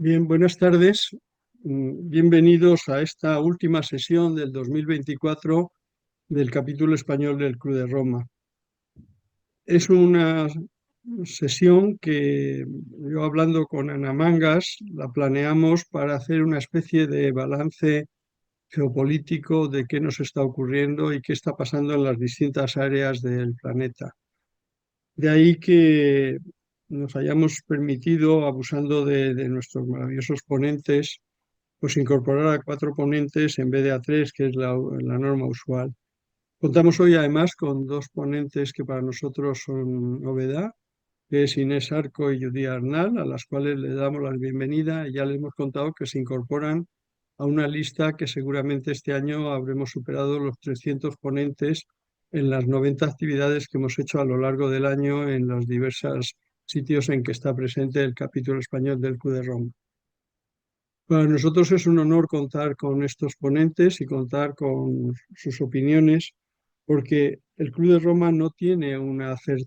Bien, buenas tardes. Bienvenidos a esta última sesión del 2024 del capítulo español del Club de Roma. Es una sesión que yo hablando con Ana Mangas la planeamos para hacer una especie de balance geopolítico de qué nos está ocurriendo y qué está pasando en las distintas áreas del planeta. De ahí que nos hayamos permitido, abusando de nuestros maravillosos ponentes, pues incorporar a cuatro ponentes en vez de a tres, que es la norma usual. Contamos hoy además con dos ponentes que para nosotros son novedad, que es Inés Arco y Judy Arnal, a las cuales le damos la bienvenida y ya les hemos contado que se incorporan a una lista que seguramente este año habremos superado los 300 ponentes en las 90 actividades que hemos hecho a lo largo del año en los diversos sitios en que está presente el capítulo español del Club de Roma. Para nosotros es un honor contar con estos ponentes y contar con sus opiniones, porque el Club de Roma no tiene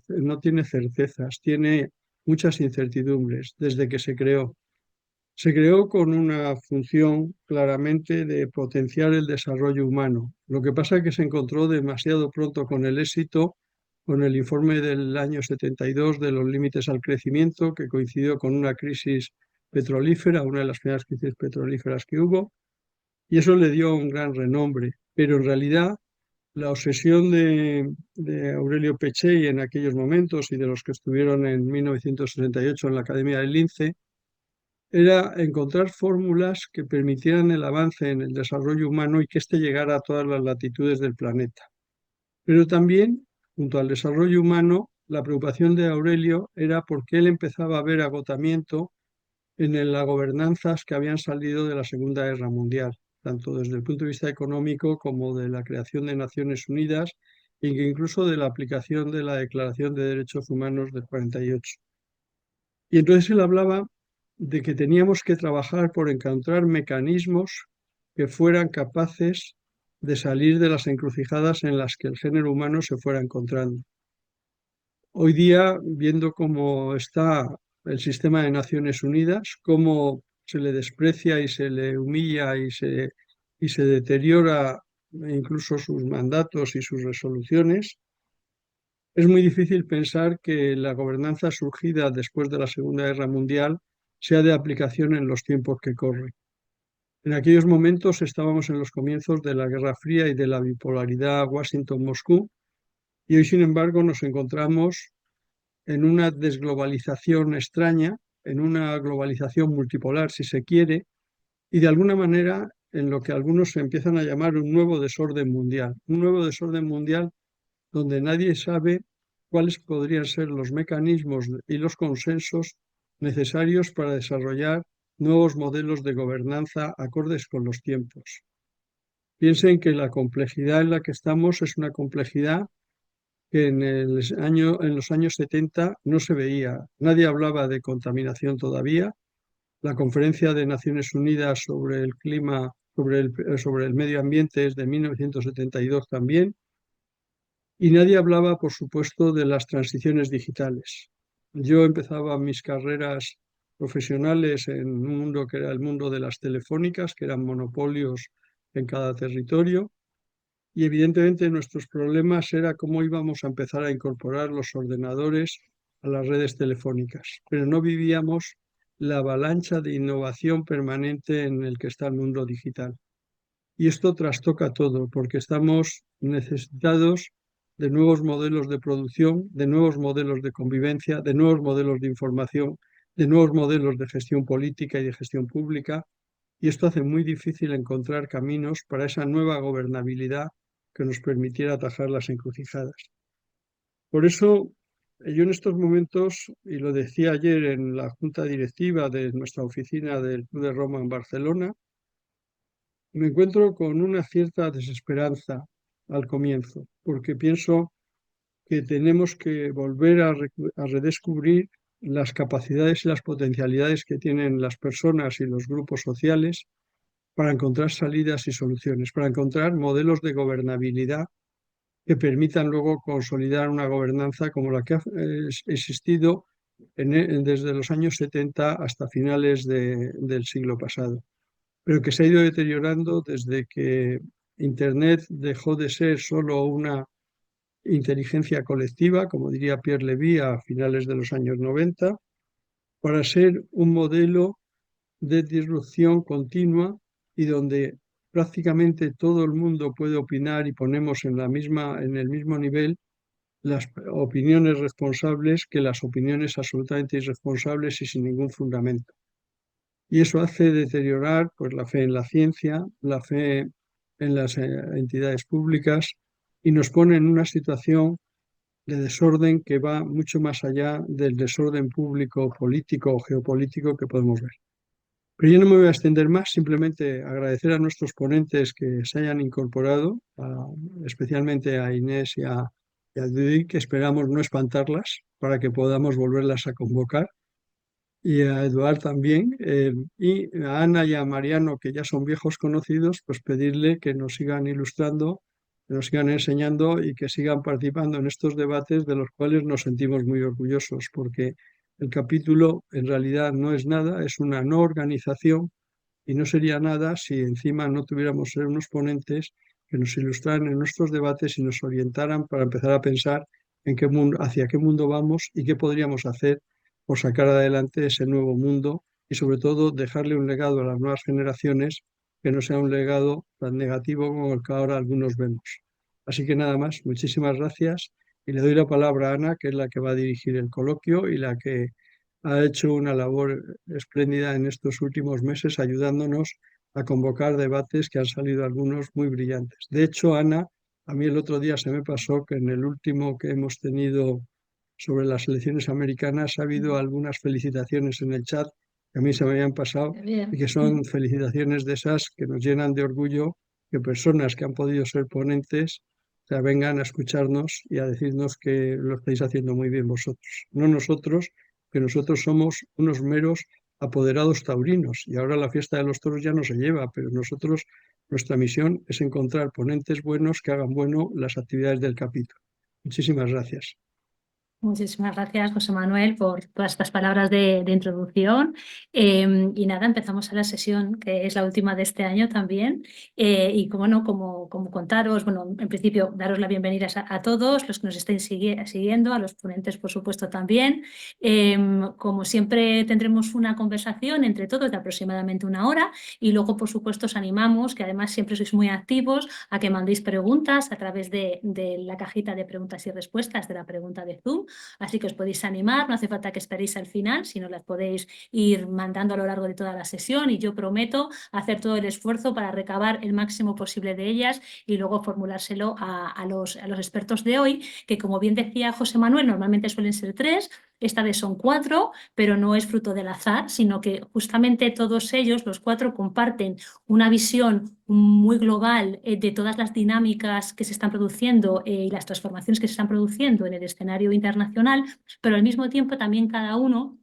no tiene certezas, tiene muchas incertidumbres desde que se creó. Se creó con una función claramente de potenciar el desarrollo humano. Lo que pasa es que se encontró demasiado pronto con el éxito, con el informe del año 72 de los límites al crecimiento, que coincidió con una crisis petrolífera, una de las primeras crisis petrolíferas que hubo, y eso le dio un gran renombre. Pero en realidad la obsesión de Aurelio Peccei en aquellos momentos y de los que estuvieron en 1968 en la Academia del Lince era encontrar fórmulas que permitieran el avance en el desarrollo humano y que éste llegara a todas las latitudes del planeta. Pero también, junto al desarrollo humano, la preocupación de Aurelio era porque él empezaba a ver agotamiento en las gobernanzas que habían salido de la Segunda Guerra Mundial, tanto desde el punto de vista económico como de la creación de Naciones Unidas e incluso de la aplicación de la Declaración de Derechos Humanos del 48. Y entonces él hablaba de que teníamos que trabajar por encontrar mecanismos que fueran capaces de salir de las encrucijadas en las que el género humano se fuera encontrando. Hoy día, viendo cómo está el sistema de Naciones Unidas, cómo se le desprecia y se le humilla y se deteriora incluso sus mandatos y sus resoluciones, es muy difícil pensar que la gobernanza surgida después de la Segunda Guerra Mundial sea de aplicación en los tiempos que corren. En aquellos momentos estábamos en los comienzos de la Guerra Fría y de la bipolaridad Washington-Moscú, y hoy, sin embargo, nos encontramos en una desglobalización extraña, en una globalización multipolar, si se quiere, y de alguna manera en lo que algunos se empiezan a llamar un nuevo desorden mundial donde nadie sabe cuáles podrían ser los mecanismos y los consensos necesarios para desarrollar nuevos modelos de gobernanza acordes con los tiempos. Piensen que la complejidad en la que estamos es una complejidad que en los años 70 no se veía. Nadie hablaba de contaminación todavía. La Conferencia de Naciones Unidas sobre el clima, sobre el medio ambiente es de 1972 también. Y nadie hablaba, por supuesto, de las transiciones digitales. Yo empezaba mis carreras profesionales en un mundo que era el mundo de las telefónicas, que eran monopolios en cada territorio, y evidentemente nuestros problemas era cómo íbamos a empezar a incorporar los ordenadores a las redes telefónicas, pero no vivíamos la avalancha de innovación permanente en el que está el mundo digital. Y esto trastoca todo, porque estamos necesitados de nuevos modelos de producción, de nuevos modelos de convivencia, de nuevos modelos de información, de nuevos modelos de gestión política y de gestión pública. Y esto hace muy difícil encontrar caminos para esa nueva gobernabilidad que nos permitiera atajar las encrucijadas. Por eso, yo en estos momentos, y lo decía ayer en la junta directiva de nuestra oficina del Club de Roma en Barcelona, me encuentro con una cierta desesperanza al comienzo, porque pienso que tenemos que volver a redescubrir las capacidades y las potencialidades que tienen las personas y los grupos sociales para encontrar salidas y soluciones, para encontrar modelos de gobernabilidad que permitan luego consolidar una gobernanza como la que ha existido desde los años 70 hasta finales del siglo pasado, pero que se ha ido deteriorando desde que Internet dejó de ser solo una inteligencia colectiva, como diría Pierre Levy a finales de los años 90, para ser un modelo de disrupción continua y donde prácticamente todo el mundo puede opinar y ponemos en el mismo nivel las opiniones responsables que las opiniones absolutamente irresponsables y sin ningún fundamento. Y eso hace deteriorar pues, la fe en la ciencia, la fe en las entidades públicas y nos pone en una situación de desorden que va mucho más allá del desorden público, político o geopolítico que podemos ver. Pero yo no me voy a extender más, simplemente agradecer a nuestros ponentes que se hayan incorporado, especialmente a Inés y a Judith, que esperamos no espantarlas para que podamos volverlas a convocar, y a Eduard también, y a Ana y a Mariano, que ya son viejos conocidos, pues pedirle que nos sigan ilustrando, que nos sigan enseñando y que sigan participando en estos debates de los cuales nos sentimos muy orgullosos, porque el capítulo en realidad no es nada, es una no organización y no sería nada si encima no tuviéramos unos ponentes que nos ilustraran en nuestros debates y nos orientaran para empezar a pensar en qué mundo, hacia qué mundo vamos y qué podríamos hacer por sacar adelante ese nuevo mundo y sobre todo dejarle un legado a las nuevas generaciones que no sea un legado tan negativo como el que ahora algunos vemos. Así que nada más, muchísimas gracias y le doy la palabra a Ana, que es la que va a dirigir el coloquio y la que ha hecho una labor espléndida en estos últimos meses ayudándonos a convocar debates que han salido algunos muy brillantes. De hecho, Ana, a mí el otro día se me pasó que en el último que hemos tenido sobre las elecciones americanas ha habido algunas felicitaciones en el chat que a mí se me habían pasado y Bien. que son felicitaciones de esas que nos llenan de orgullo que personas que han podido ser ponentes, o sea, vengan a escucharnos y a decirnos que lo estáis haciendo muy bien vosotros, no nosotros, que nosotros somos unos meros apoderados taurinos y ahora la fiesta de los toros ya no se lleva, pero nosotros, nuestra misión es encontrar ponentes buenos que hagan bueno las actividades del capítulo. Muchísimas gracias. Muchísimas gracias, José Manuel, por todas estas palabras de introducción. Y nada, empezamos a la sesión, que es la última de este año también. Y como no, como contaros, bueno, en principio, daros la bienvenida a todos los que nos estén siguiendo, a los ponentes, por supuesto, también. Como siempre, tendremos una conversación entre todos de aproximadamente una hora y luego, por supuesto, os animamos, que además siempre sois muy activos, a que mandéis preguntas a través de la cajita de preguntas y respuestas de la pregunta de Zoom. Así que os podéis animar, no hace falta que esperéis al final, sino las podéis ir mandando a lo largo de toda la sesión y yo prometo hacer todo el esfuerzo para recabar el máximo posible de ellas y luego formulárselo a los expertos de hoy, que como bien decía José Manuel, normalmente suelen ser 3, esta vez son 4, pero no es fruto del azar, sino que justamente todos ellos, los 4, comparten una visión muy global de todas las dinámicas que se están produciendo y las transformaciones que se están produciendo en el escenario internacional, pero al mismo tiempo también cada uno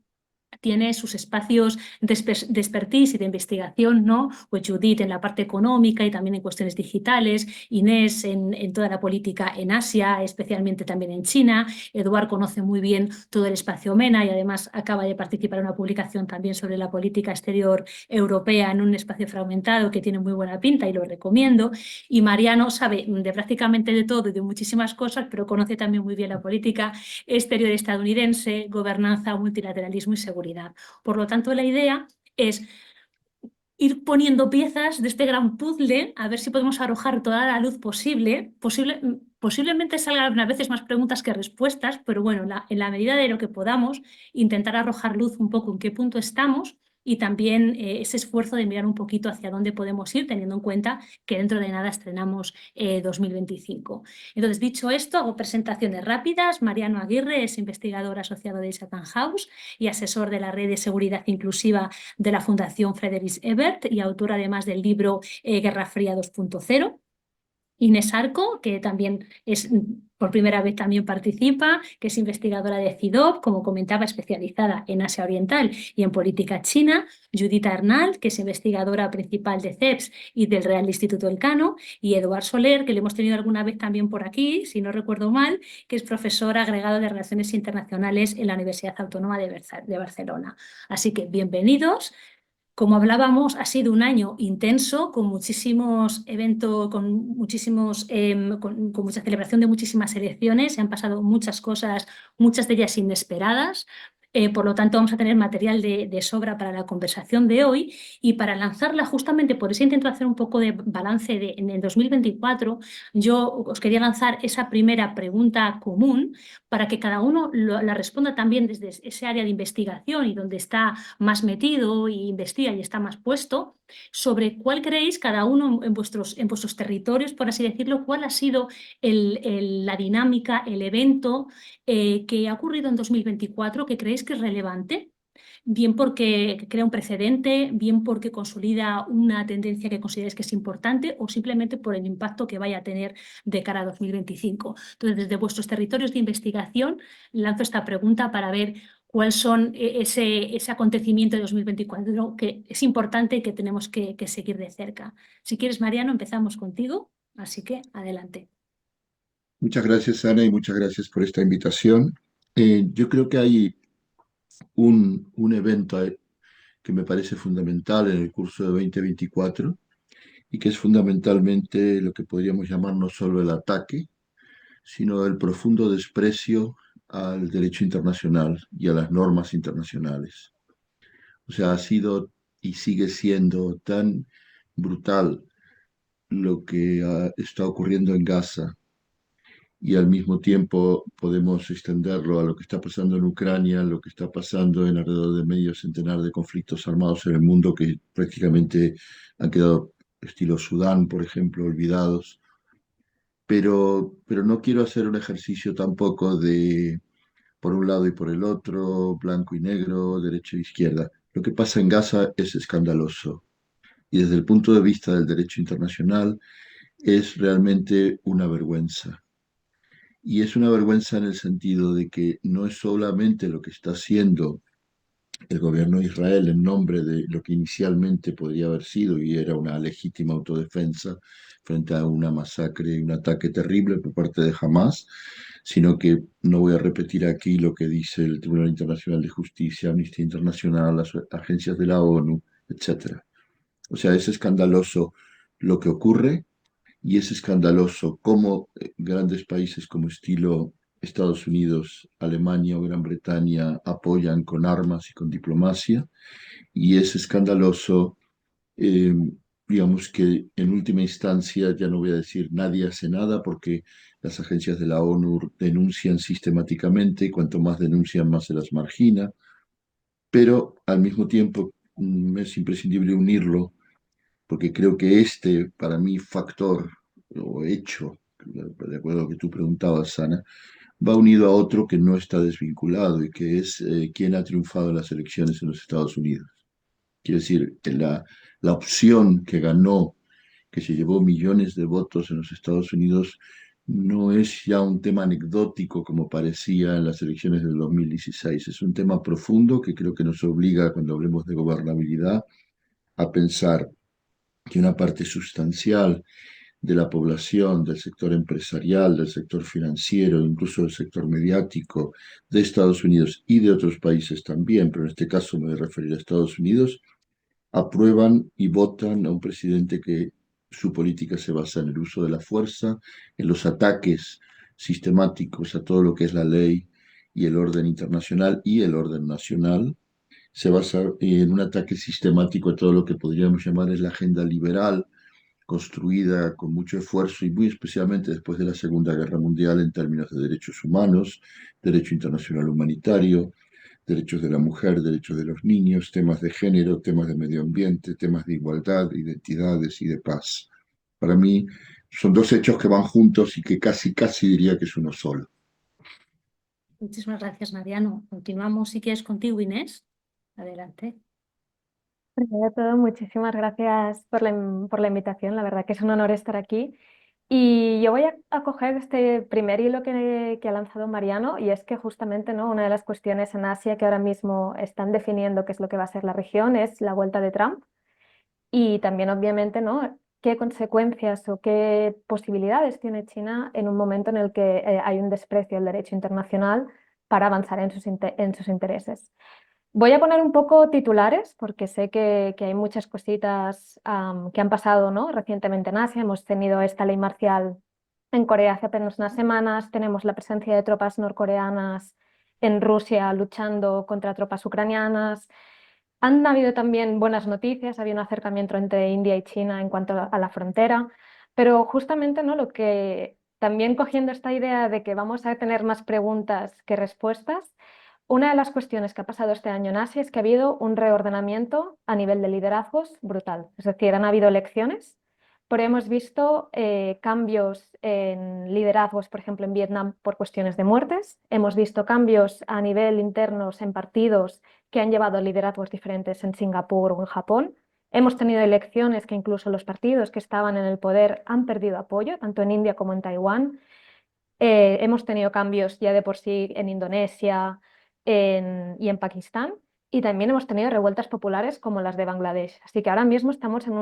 tiene sus espacios de expertise y de investigación, ¿no? Pues Judith en la parte económica y también en cuestiones digitales, Inés en toda la política en Asia, especialmente también en China, Eduard conoce muy bien todo el espacio MENA y además acaba de participar en una publicación también sobre la política exterior europea en un espacio fragmentado que tiene muy buena pinta y lo recomiendo, y Mariano sabe de prácticamente de todo y de muchísimas cosas, pero conoce también muy bien la política exterior estadounidense, gobernanza, multilateralismo y seguridad. Por lo tanto, la idea es ir poniendo piezas de este gran puzzle, a ver si podemos arrojar toda la luz posible. Posiblemente salgan a veces más preguntas que respuestas, pero bueno, en la medida de lo que podamos, intentar arrojar luz un poco en qué punto estamos y también ese esfuerzo de mirar un poquito hacia dónde podemos ir, teniendo en cuenta que dentro de nada estrenamos 2025. Entonces, dicho esto, hago presentaciones rápidas. Mariano Aguirre es investigador asociado de Chatham House y asesor de la red de seguridad inclusiva de la Fundación Friedrich Ebert y autor además del libro Guerra Fría 2.0. Inés Arco, que también es por primera vez también participa, que es investigadora de CIDOB, como comentaba, especializada en Asia Oriental y en política china. Judith Arnalt, que es investigadora principal de CEPS y del Real Instituto Elcano. Y Eduard Soler, que le hemos tenido alguna vez también por aquí, si no recuerdo mal, que es profesor agregado de Relaciones Internacionales en la Universidad Autónoma de Barcelona. Así que bienvenidos. Como hablábamos, ha sido un año intenso, con muchísimos eventos, con mucha celebración de muchísimas elecciones. Se han pasado muchas cosas, muchas de ellas inesperadas. Por lo tanto, vamos a tener material de sobra para la conversación de hoy y para lanzarla justamente por eso intento hacer un poco de balance en el 2024. Yo os quería lanzar esa primera pregunta común para que cada uno la responda también desde ese área de investigación y donde está más metido y investiga y está más puesto, sobre cuál creéis cada uno en vuestros territorios, por así decirlo, cuál ha sido la dinámica, el evento que ha ocurrido en 2024 que creéis que es relevante. Bien porque crea un precedente, bien porque consolida una tendencia que consideráis que es importante o simplemente por el impacto que vaya a tener de cara a 2025. Entonces, desde vuestros territorios de investigación, lanzo esta pregunta para ver cuál son ese acontecimiento de 2024 que es importante y que tenemos que seguir de cerca. Si quieres, Mariano, empezamos contigo, así que adelante. Muchas gracias, Ana, y muchas gracias por esta invitación. Yo creo que hay un evento que me parece fundamental en el curso de 2024 y que es fundamentalmente lo que podríamos llamar no solo el ataque, sino el profundo desprecio al derecho internacional y a las normas internacionales. O sea, ha sido y sigue siendo tan brutal lo que está ocurriendo en Gaza y al mismo tiempo podemos extenderlo a lo que está pasando en Ucrania, lo que está pasando en alrededor de medio centenar de conflictos armados en el mundo que prácticamente han quedado estilo Sudán, por ejemplo, olvidados. Pero no quiero hacer un ejercicio tampoco de por un lado y por el otro, blanco y negro, derecha e izquierda. Lo que pasa en Gaza es escandaloso y desde el punto de vista del derecho internacional es realmente una vergüenza. Y es una vergüenza en el sentido de que no es solamente lo que está haciendo el gobierno de Israel en nombre de lo que inicialmente podría haber sido y era una legítima autodefensa frente a una masacre y un ataque terrible por parte de Hamas, sino que no voy a repetir aquí lo que dice el Tribunal Internacional de Justicia, Amnistía Internacional, las agencias de la ONU, etcétera. O sea, es escandaloso lo que ocurre y es escandaloso cómo grandes países como estilo Estados Unidos, Alemania o Gran Bretaña apoyan con armas y con diplomacia. Y es escandaloso, eh, digamos que en última instancia, ya no voy a decir nadie hace nada porque las agencias de la ONU denuncian sistemáticamente y cuanto más denuncian, más se las margina. Pero al mismo tiempo es imprescindible unirlo porque creo que este, para mí, factor o hecho, de acuerdo a lo que tú preguntabas, Ana, va unido a otro que no está desvinculado y que es quién ha triunfado en las elecciones en los Estados Unidos. Quiero decir, que la opción que ganó, que se llevó millones de votos en los Estados Unidos, no es ya un tema anecdótico como parecía en las elecciones del 2016. Es un tema profundo que creo que nos obliga, cuando hablemos de gobernabilidad, a pensar que una parte sustancial de la población, del sector empresarial, del sector financiero, incluso del sector mediático de Estados Unidos y de otros países también, pero en este caso me voy a referir a Estados Unidos, aprueban y votan a un presidente que su política se basa en el uso de la fuerza, en los ataques sistemáticos a todo lo que es la ley y el orden internacional y el orden nacional. Se basa en un ataque sistemático a todo lo que podríamos llamar es la agenda liberal, construida con mucho esfuerzo y muy especialmente después de la Segunda Guerra Mundial en términos de derechos humanos, derecho internacional humanitario, derechos de la mujer, derechos de los niños, temas de género, temas de medio ambiente, temas de igualdad, de identidades y de paz. Para mí son dos hechos que van juntos y que casi diría que es uno solo. Muchísimas gracias, Mariano. Continuamos, si quieres, contigo, Inés. Adelante. Primero de todo, muchísimas gracias por la invitación. La verdad que es un honor estar aquí. Y yo voy a coger este primer hilo que ha lanzado Mariano, y es que justamente, ¿no?, una de las cuestiones en Asia que ahora mismo están definiendo qué es lo que va a ser la región es la vuelta de Trump. Y también, obviamente, ¿no?, qué consecuencias o qué posibilidades tiene China en un momento en el que hay un desprecio al derecho internacional para avanzar en sus intereses. Voy a poner un poco titulares porque sé que hay muchas cositas que han pasado, ¿no?, recientemente en Asia. Hemos tenido esta ley marcial en Corea hace apenas unas semanas, tenemos la presencia de tropas norcoreanas en Rusia luchando contra tropas ucranianas. Han habido también buenas noticias, había un acercamiento entre India y China en cuanto a la frontera, pero justamente, ¿no?, lo que también cogiendo esta idea de que vamos a tener más preguntas que respuestas, una de las cuestiones que ha pasado este año en Asia es que ha habido un reordenamiento a nivel de liderazgos brutal. Es decir, han habido elecciones, pero hemos visto cambios en liderazgos, por ejemplo, en Vietnam por cuestiones de muertes. Hemos visto cambios a nivel internos en partidos que han llevado a liderazgos diferentes en Singapur o en Japón. Hemos tenido elecciones que incluso los partidos que estaban en el poder han perdido apoyo, tanto en India como en Taiwán. Hemos tenido cambios ya de por sí en Indonesia y en Pakistán, y también hemos tenido revueltas populares como las de Bangladesh. Así que ahora mismo estamos en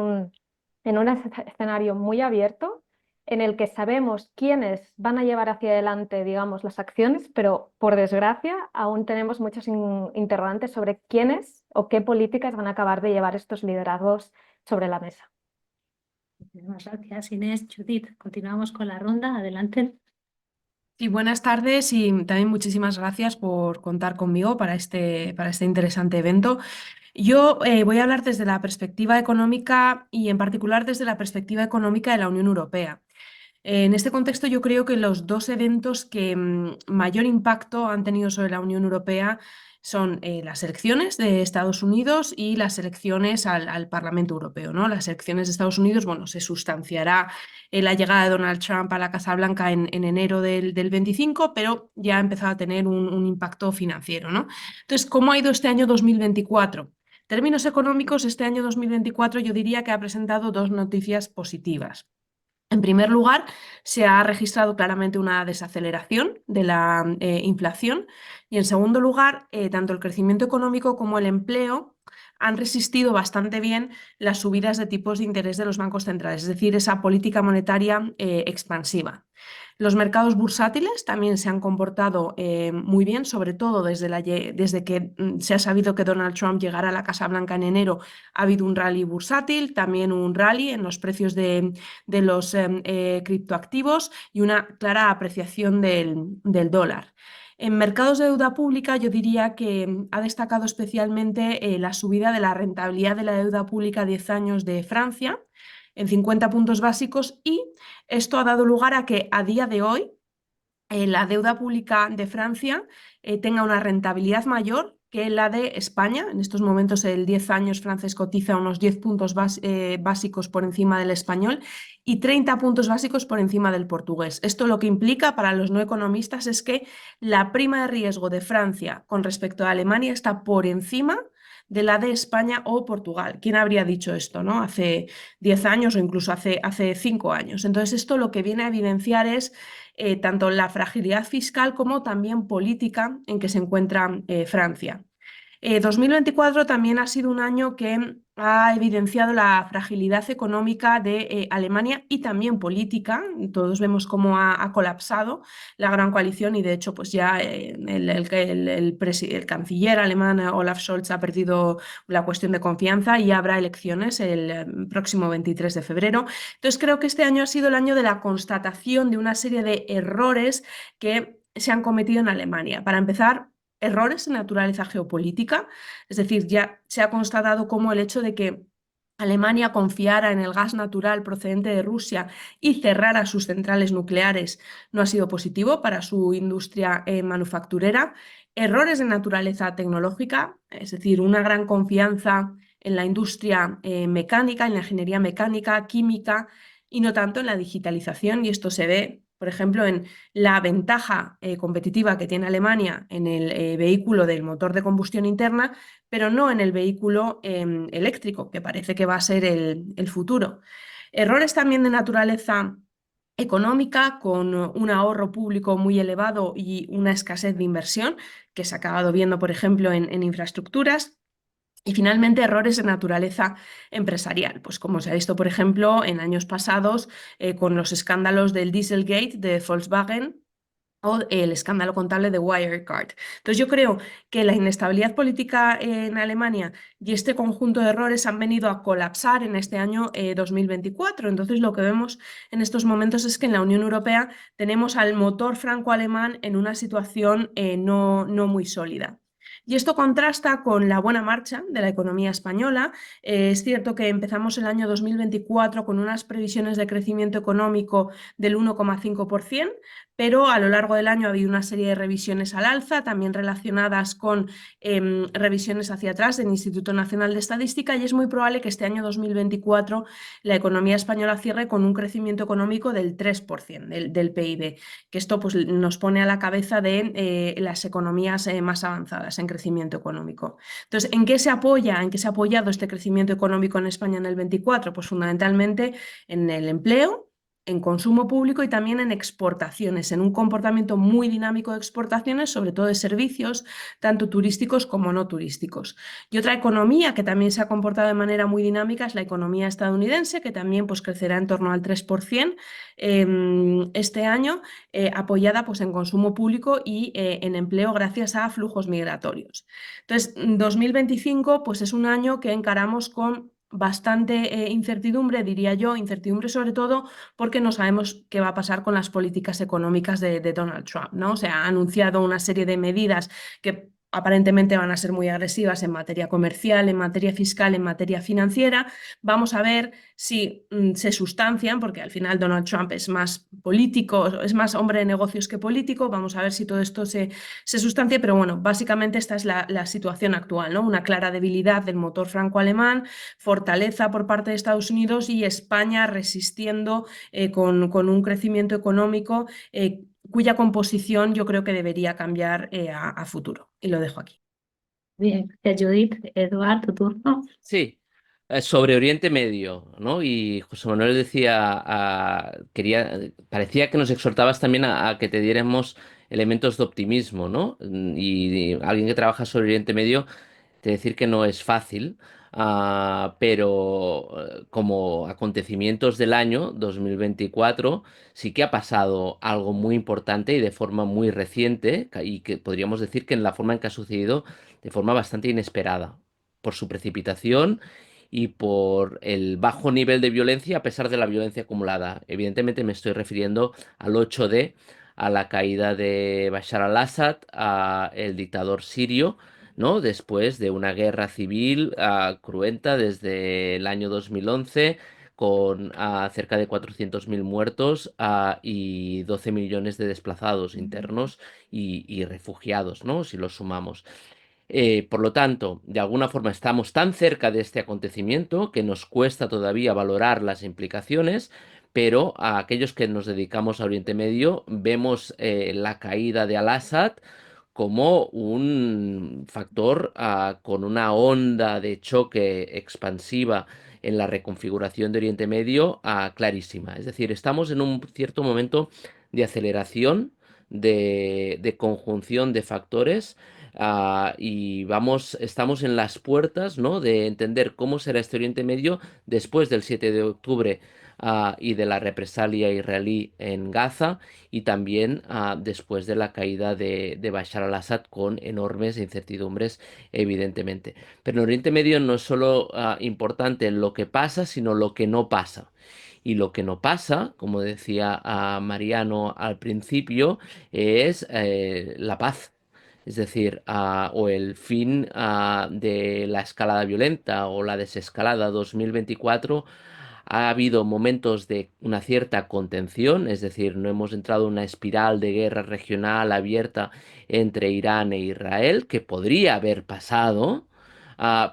un escenario muy abierto en el que sabemos quiénes van a llevar hacia adelante, digamos, las acciones, pero por desgracia aún tenemos muchos interrogantes sobre quiénes o qué políticas van a acabar de llevar estos liderazgos sobre la mesa. Muchísimas gracias, Inés. Judith, continuamos con la ronda. Adelante. Sí, buenas tardes y también muchísimas gracias por contar conmigo para este interesante evento. Yo voy a hablar desde la perspectiva económica y en particular desde la perspectiva económica de la Unión Europea. En este contexto yo creo que los dos eventos que mayor impacto han tenido sobre la Unión Europea son las elecciones de Estados Unidos y las elecciones al Parlamento Europeo, ¿no? Las elecciones de Estados Unidos, bueno, se sustanciará en la llegada de Donald Trump a la Casa Blanca en enero del 25, pero ya ha empezado a tener un impacto financiero, ¿no? Entonces, ¿cómo ha ido este año 2024? En términos económicos, este año 2024 yo diría que ha presentado dos noticias positivas. En primer lugar, se ha registrado claramente una desaceleración de la inflación, y en segundo lugar, tanto el crecimiento económico como el empleo han resistido bastante bien las subidas de tipos de interés de los bancos centrales, es decir, esa política monetaria expansiva. Los mercados bursátiles también se han comportado muy bien, sobre todo desde que se ha sabido que Donald Trump llegará a la Casa Blanca en enero. Ha habido un rally bursátil, también un rally en los precios de los criptoactivos y una clara apreciación del dólar. En mercados de deuda pública yo diría que ha destacado especialmente la subida de la rentabilidad de la deuda pública a 10 años de Francia en 50 puntos básicos, y esto ha dado lugar a que a día de hoy la deuda pública de Francia tenga una rentabilidad mayor que la de España. En estos momentos el 10 años francés cotiza unos 10 puntos básicos por encima del español y 30 puntos básicos por encima del portugués. Esto lo que implica para los no economistas es que la prima de riesgo de Francia con respecto a Alemania está por encima de la de España o Portugal. ¿Quién habría dicho esto, ¿no?, hace 10 años o incluso hace 5 años? Entonces esto lo que viene a evidenciar es tanto la fragilidad fiscal como también política en que se encuentra Francia. 2024 también ha sido un año que ha evidenciado la fragilidad económica de Alemania y también política. Todos vemos cómo ha colapsado la gran coalición, y de hecho pues ya el canciller alemán Olaf Scholz ha perdido la cuestión de confianza y habrá elecciones el próximo 23 de febrero. Entonces creo que este año ha sido el año de la constatación de una serie de errores que se han cometido en Alemania. Para empezar, errores de naturaleza geopolítica, es decir, ya se ha constatado como el hecho de que Alemania confiara en el gas natural procedente de Rusia y cerrara sus centrales nucleares no ha sido positivo para su industria manufacturera. Errores de naturaleza tecnológica, es decir, una gran confianza en la industria mecánica, en la ingeniería mecánica, química, y no tanto en la digitalización, y esto se ve, por ejemplo, en la ventaja competitiva que tiene Alemania en el vehículo del motor de combustión interna, pero no en el vehículo eléctrico, que parece que va a ser el futuro. Errores también de naturaleza económica, con un ahorro público muy elevado y una escasez de inversión, que se ha acabado viendo, por ejemplo, en infraestructuras. Y finalmente, errores de naturaleza empresarial, pues como se ha visto, por ejemplo, en años pasados con los escándalos del Dieselgate de Volkswagen o el escándalo contable de Wirecard. Entonces yo creo que la inestabilidad política en Alemania y este conjunto de errores han venido a colapsar en este año 2024. Entonces lo que vemos en estos momentos es que en la Unión Europea tenemos al motor franco-alemán en una situación no muy sólida. Y esto contrasta con la buena marcha de la economía española. Es cierto que empezamos el año 2024 con unas previsiones de crecimiento económico del 1,5%, pero a lo largo del año ha habido una serie de revisiones al alza, también relacionadas con revisiones hacia atrás del Instituto Nacional de Estadística, y es muy probable que este año 2024 la economía española cierre con un crecimiento económico del 3% del PIB, que esto pues, nos pone a la cabeza de las economías más avanzadas en crecimiento económico. Entonces, ¿en qué se apoya? ¿En qué se ha apoyado este crecimiento económico en España en el 24? Pues fundamentalmente en el empleo, en consumo público y también en exportaciones, en un comportamiento muy dinámico de exportaciones, sobre todo de servicios, tanto turísticos como no turísticos. Y otra economía que también se ha comportado de manera muy dinámica es la economía estadounidense, que también pues, crecerá en torno al 3% este año, apoyada pues, en consumo público y en empleo gracias a flujos migratorios. Entonces, 2025 pues, es un año que encaramos con bastante incertidumbre, diría yo, incertidumbre sobre todo porque no sabemos qué va a pasar con las políticas económicas de Donald Trump, ¿no? O sea, ha anunciado una serie de medidas que aparentemente van a ser muy agresivas en materia comercial, en materia fiscal, en materia financiera. Vamos a ver si se sustancian, porque al final Donald Trump es más político, es más hombre de negocios que político. Vamos a ver si todo esto se sustancia, pero bueno, básicamente esta es la situación actual, ¿no? Una clara debilidad del motor franco-alemán, fortaleza por parte de Estados Unidos y España resistiendo con un crecimiento económico cuya composición yo creo que debería cambiar a futuro. Y lo dejo aquí. Bien, gracias Judith. Eduard, tu turno. Sí, sobre Oriente Medio, ¿no? Y José Manuel decía, parecía que nos exhortabas también a que te diéramos elementos de optimismo, ¿no? Y alguien que trabaja sobre Oriente Medio, te decir que no es fácil, pero como acontecimientos del año 2024 sí que ha pasado algo muy importante y de forma muy reciente, y que podríamos decir que en la forma en que ha sucedido de forma bastante inesperada por su precipitación y por el bajo nivel de violencia a pesar de la violencia acumulada. Evidentemente me estoy refiriendo al 8D, a la caída de Bashar al-Assad, el dictador sirio, ¿no? Después de una guerra civil cruenta desde el año 2011, con cerca de 400.000 muertos y 12 millones de desplazados internos y refugiados, ¿no? Si los sumamos. Por lo tanto, de alguna forma estamos tan cerca de este acontecimiento que nos cuesta todavía valorar las implicaciones, pero a aquellos que nos dedicamos a Oriente Medio vemos la caída de Al-Assad como un factor con una onda de choque expansiva en la reconfiguración de Oriente Medio clarísima. Es decir, estamos en un cierto momento de aceleración, de conjunción de factores. Y estamos en las puertas, ¿no? De entender cómo será este Oriente Medio después del 7 de octubre y de la represalia israelí en Gaza y también después de la caída de Bashar al-Assad con enormes incertidumbres, evidentemente. Pero en Oriente Medio no es solo importante lo que pasa, sino lo que no pasa. Y lo que no pasa, como decía Mariano al principio, es la paz. Es decir, o el fin de la escalada violenta o la desescalada 2024 ha habido momentos de una cierta contención, es decir, no hemos entrado en una espiral de guerra regional abierta entre Irán e Israel, que podría haber pasado,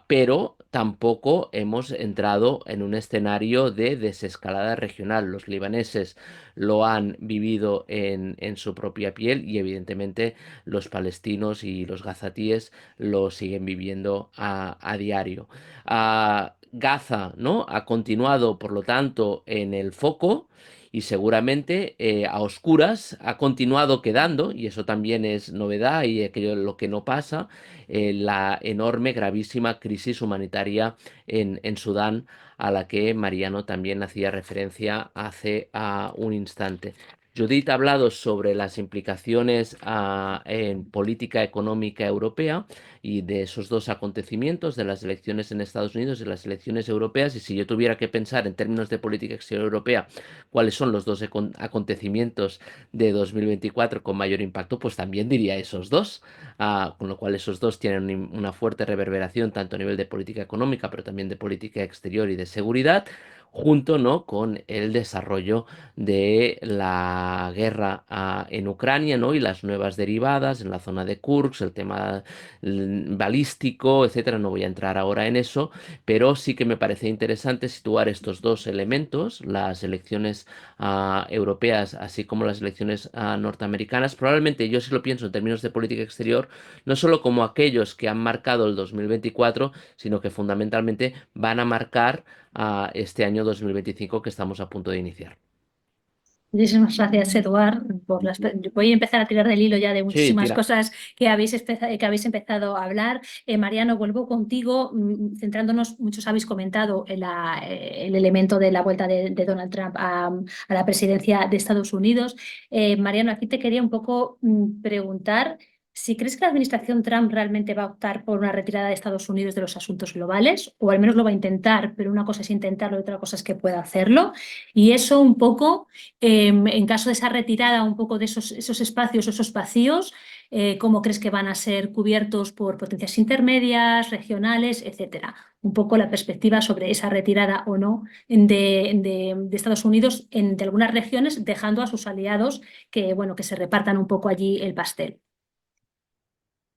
pero tampoco hemos entrado en un escenario de desescalada regional. Los libaneses lo han vivido en su propia piel y evidentemente los palestinos y los gazatíes lo siguen viviendo a diario. Gaza, ¿no? Ha continuado, por lo tanto, en el foco y seguramente a oscuras ha continuado quedando, y eso también es novedad y aquello lo que no pasa, la enorme, gravísima crisis humanitaria en Sudán, a la que Mariano también hacía referencia hace un instante. Judith ha hablado sobre las implicaciones en política económica europea y de esos dos acontecimientos, de las elecciones en Estados Unidos y las elecciones europeas, y si yo tuviera que pensar en términos de política exterior europea cuáles son los dos acontecimientos de 2024 con mayor impacto, pues también diría esos dos, con lo cual esos dos tienen una fuerte reverberación tanto a nivel de política económica, pero también de política exterior y de seguridad, junto, ¿no?, con el desarrollo de la guerra en Ucrania, ¿no?, y las nuevas derivadas en la zona de Kursk, el tema balístico, etcétera. No voy a entrar ahora en eso, pero sí que me parece interesante situar estos dos elementos, las elecciones europeas, así como las elecciones norteamericanas. Probablemente yo sí lo pienso en términos de política exterior, no solo como aquellos que han marcado el 2024, sino que fundamentalmente van a marcar este año 2025 que estamos a punto de iniciar. Muchísimas gracias, Eduard. Voy a empezar a tirar del hilo ya de Sí, muchísimas tira. cosas que habéis empezado a hablar. Mariano, vuelvo contigo, centrándonos, muchos habéis comentado el elemento de la vuelta de Donald Trump a la presidencia de Estados Unidos. Mariano, aquí te quería un poco preguntar si crees que la administración Trump realmente va a optar por una retirada de Estados Unidos de los asuntos globales, o al menos lo va a intentar, pero una cosa es intentarlo y otra cosa es que pueda hacerlo. Y eso un poco... en caso de esa retirada un poco de esos espacios, esos vacíos, ¿cómo crees que van a ser cubiertos por potencias intermedias, regionales, etcétera? Un poco la perspectiva sobre esa retirada o no de Estados Unidos de algunas regiones, dejando a sus aliados bueno, que se repartan un poco allí el pastel.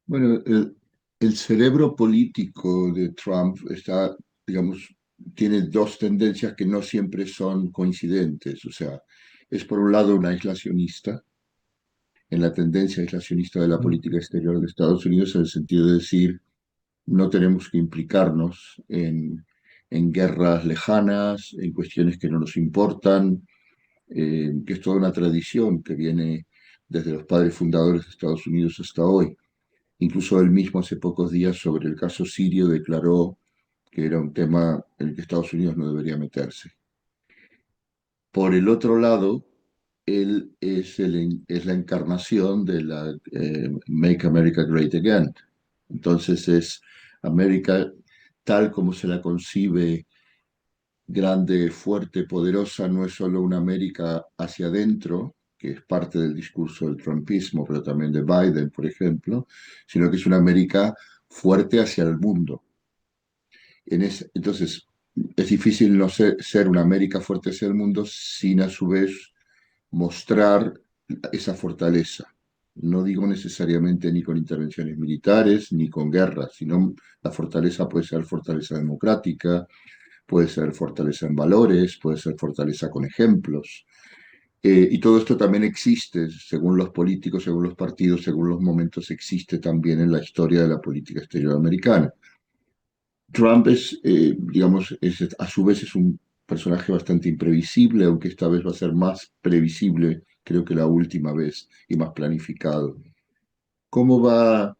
Bueno, el cerebro político de Trump está, digamos, tiene dos tendencias que no siempre son coincidentes. O sea, es por un lado un aislacionista, en la tendencia aislacionista de la política exterior de Estados Unidos, en el sentido de decir, no tenemos que implicarnos en guerras lejanas, en cuestiones que no nos importan, que es toda una tradición que viene desde los padres fundadores de Estados Unidos hasta hoy. Incluso él mismo hace pocos días sobre el caso sirio declaró que era un tema en el que Estados Unidos no debería meterse. Por el otro lado, él es la encarnación de la Make America Great Again. Entonces es América tal como se la concibe, grande, fuerte, poderosa, no es solo una América hacia adentro, que es parte del discurso del trumpismo, pero también de Biden, por ejemplo, sino que es una América fuerte hacia el mundo. Entonces, es difícil no ser una América fuerte hacia el mundo sin a su vez mostrar esa fortaleza. No digo necesariamente ni con intervenciones militares ni con guerras, sino la fortaleza puede ser fortaleza democrática, puede ser fortaleza en valores, puede ser fortaleza con ejemplos. Y todo esto también existe, según los políticos, según los partidos, según los momentos, existe también en la historia de la política exterior americana. Trump digamos, a su vez es un personaje bastante imprevisible, aunque esta vez va a ser más previsible, creo que la última vez, y más planificado. ¿Cómo va?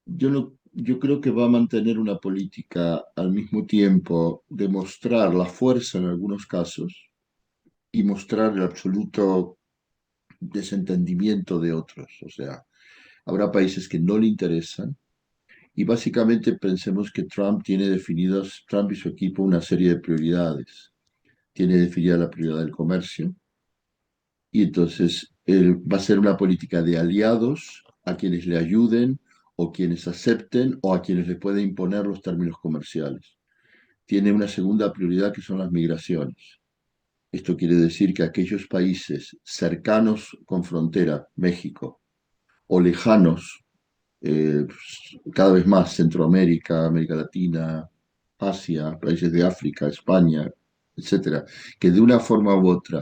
Yo creo que va a mantener una política al mismo tiempo de mostrar la fuerza en algunos casos y mostrar el absoluto desentendimiento de otros. O sea, habrá países que no le interesan y básicamente pensemos que Trump Trump y su equipo, una serie de prioridades. Tiene definida la prioridad del comercio y entonces él va a ser una política de aliados a quienes le ayuden o quienes acepten o a quienes le puede imponer los términos comerciales. Tiene una segunda prioridad que son las migraciones. Esto quiere decir que aquellos países cercanos con frontera, México, o lejanos, cada vez más Centroamérica, América Latina, Asia, países de África, España, etcétera, que de una forma u otra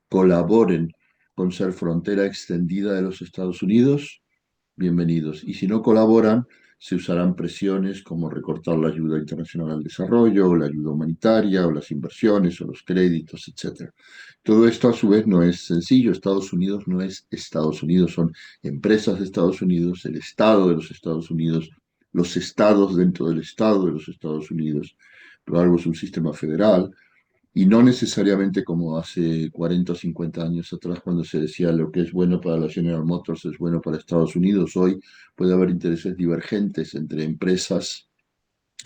colaboren con ser frontera extendida de los Estados Unidos, bienvenidos. Y si no colaboran, se usarán presiones como recortar la ayuda internacional al desarrollo, o la ayuda humanitaria, o las inversiones, o los créditos, etc. Todo esto a su vez no es sencillo. Estados Unidos no es Estados Unidos, son empresas de Estados Unidos, el Estado de los Estados Unidos, los estados dentro del Estado de los Estados Unidos. Pero algo es un sistema federal y no necesariamente como hace 40 o 50 años atrás cuando se decía lo que es bueno para la General Motors es bueno para Estados Unidos. Hoy puede haber intereses divergentes entre empresas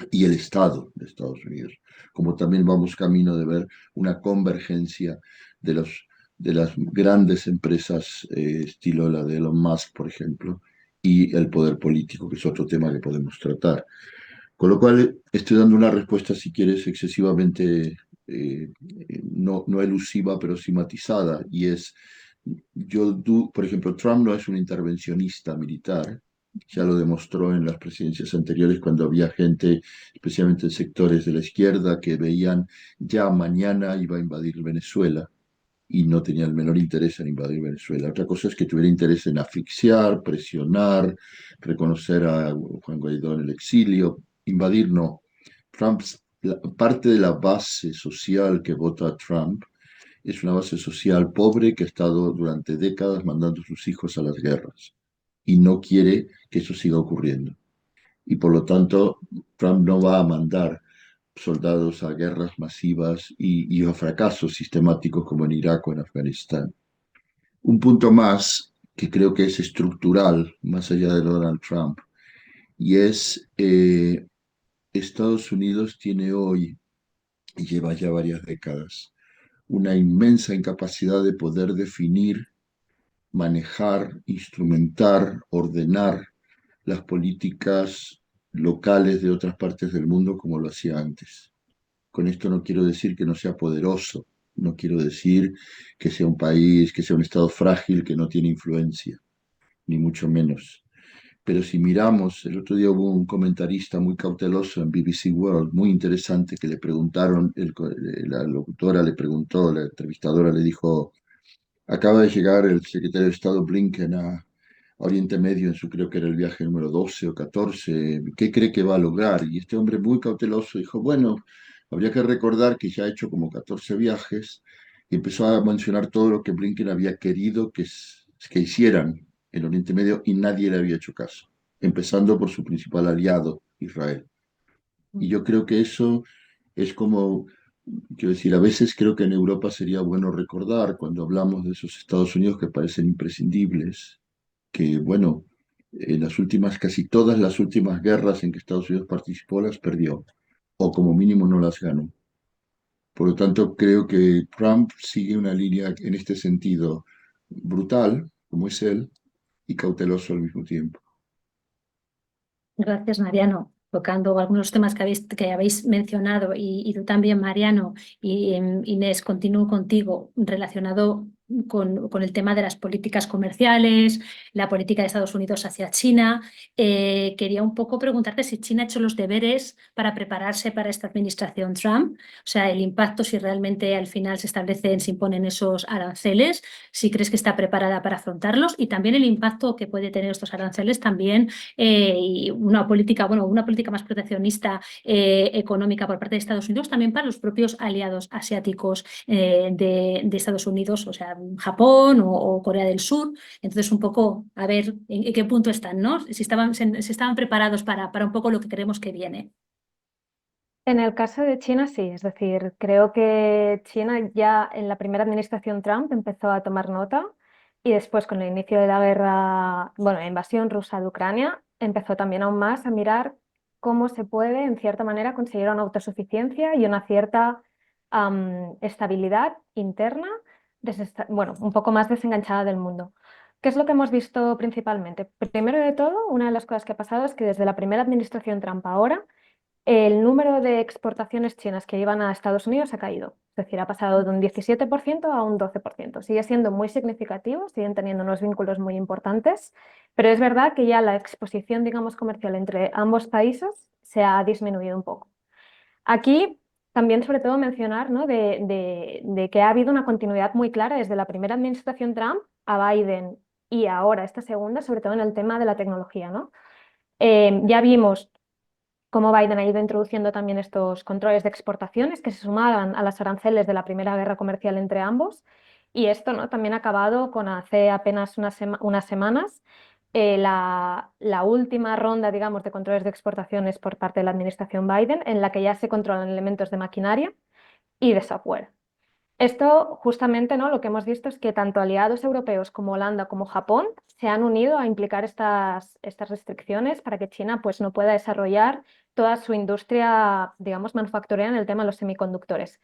y el Estado de Estados Unidos, como también vamos camino de ver una convergencia de, de las grandes empresas, estilo la de Elon Musk, por ejemplo, y el poder político, que es otro tema que podemos tratar. Con lo cual, estoy dando una respuesta, si quieres, excesivamente no elusiva, pero sí matizada, y es, por ejemplo, Trump no es un intervencionista militar, ya lo demostró en las presidencias anteriores cuando había gente, especialmente en sectores de la izquierda, que veían ya mañana iba a invadir Venezuela y no tenía el menor interés en invadir Venezuela. Otra cosa es que tuviera interés en asfixiar, presionar, reconocer a Juan Guaidó en el exilio. Invadir no. Parte de la base social que vota a Trump es una base social pobre que ha estado durante décadas mandando a sus hijos a las guerras y no quiere que eso siga ocurriendo. Y por lo tanto, Trump no va a mandar soldados a guerras masivas y a fracasos sistemáticos como en Irak o en Afganistán. Un punto más que creo que es estructural, más allá de Donald Trump, y es Estados Unidos tiene hoy, y lleva ya varias décadas, una inmensa incapacidad de poder definir, manejar, instrumentar, ordenar las políticas locales de otras partes del mundo como lo hacía antes. Con esto no quiero decir que no sea poderoso, no quiero decir que sea un país, que sea un estado frágil que no tiene influencia, ni mucho menos. Pero si miramos, el otro día hubo un comentarista muy cauteloso en BBC World, muy interesante, que le preguntaron, la locutora le preguntó, la entrevistadora le dijo, acaba de llegar el secretario de Estado Blinken a Oriente Medio en su, creo que era el viaje número 12 o 14, ¿qué cree que va a lograr? Y este hombre muy cauteloso dijo, bueno, habría que recordar que ya ha hecho como 14 viajes y empezó a mencionar todo lo que Blinken había querido que hicieran en Oriente Medio y nadie le había hecho caso, empezando por su principal aliado, Israel. Y yo creo que eso es como, quiero decir, a veces creo que en Europa sería bueno recordar cuando hablamos de esos Estados Unidos que parecen imprescindibles, que bueno, en las últimas, casi todas las últimas guerras en que Estados Unidos participó las perdió, o como mínimo no las ganó. Por lo tanto, creo que Trump sigue una línea en este sentido brutal, como es él, y cauteloso al mismo tiempo. Gracias, Mariano. Tocando algunos temas que habéis mencionado y tú también, Mariano, y Inés, continúo contigo, relacionado con el tema de las políticas comerciales, la política de Estados Unidos hacia China. Quería un poco preguntarte si China ha hecho los deberes para prepararse para esta administración Trump, o sea, el impacto si realmente al final se imponen esos aranceles, si crees que está preparada para afrontarlos y también el impacto que puede tener estos aranceles también y una política más proteccionista económica por parte de Estados Unidos, también para los propios aliados asiáticos de Estados Unidos, o sea, Japón o Corea del Sur. Entonces, un poco a ver en qué punto están, ¿no? Si estaban preparados para un poco lo que creemos que viene. En el caso de China, sí, es decir, creo que China ya en la primera administración Trump empezó a tomar nota y después con el inicio de la guerra, bueno, la invasión rusa de Ucrania, empezó también aún más a mirar cómo se puede, en cierta manera, conseguir una autosuficiencia y una cierta estabilidad interna, bueno, un poco más desenganchada del mundo. ¿Qué es lo que hemos visto principalmente? Primero de todo, una de las cosas que ha pasado es que desde la primera administración Trump ahora, el número de exportaciones chinas que iban a Estados Unidos ha caído. Es decir, ha pasado de un 17% a un 12%. Sigue siendo muy significativo, siguen teniendo unos vínculos muy importantes, pero es verdad que ya la exposición, digamos, comercial entre ambos países se ha disminuido un poco. Aquí también, sobre todo, mencionar, ¿no? de que ha habido una continuidad muy clara desde la primera administración Trump a Biden y ahora esta segunda, sobre todo en el tema de la tecnología, ¿no? Ya vimos cómo Biden ha ido introduciendo también estos controles de exportaciones que se sumaban a las aranceles de la primera guerra comercial entre ambos. Y esto, ¿no?, también ha acabado con hace apenas unas semanas la última ronda, digamos, de controles de exportaciones por parte de la administración Biden, en la que ya se controlan elementos de maquinaria y de software. Esto justamente, ¿no?, lo que hemos visto es que tanto aliados europeos como Holanda como Japón se han unido a implicar estas restricciones para que China pues, no pueda desarrollar toda su industria, digamos, manufacturera en el tema de los semiconductores.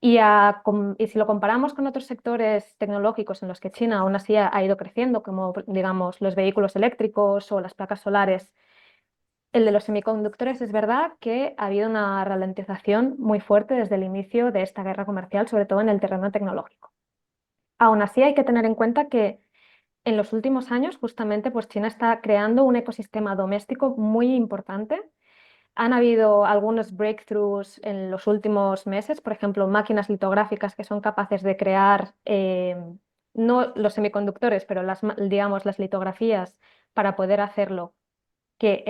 Y si lo comparamos con otros sectores tecnológicos en los que China aún así ha ido creciendo, como digamos los vehículos eléctricos o las placas solares, el de los semiconductores es verdad que ha habido una ralentización muy fuerte desde el inicio de esta guerra comercial, sobre todo en el terreno tecnológico. Aún así, hay que tener en cuenta que en los últimos años, justamente, pues China está creando un ecosistema doméstico muy importante. Han habido algunos breakthroughs en los últimos meses, por ejemplo, máquinas litográficas que son capaces de crear no los semiconductores, pero digamos, las litografías para poder hacerlo que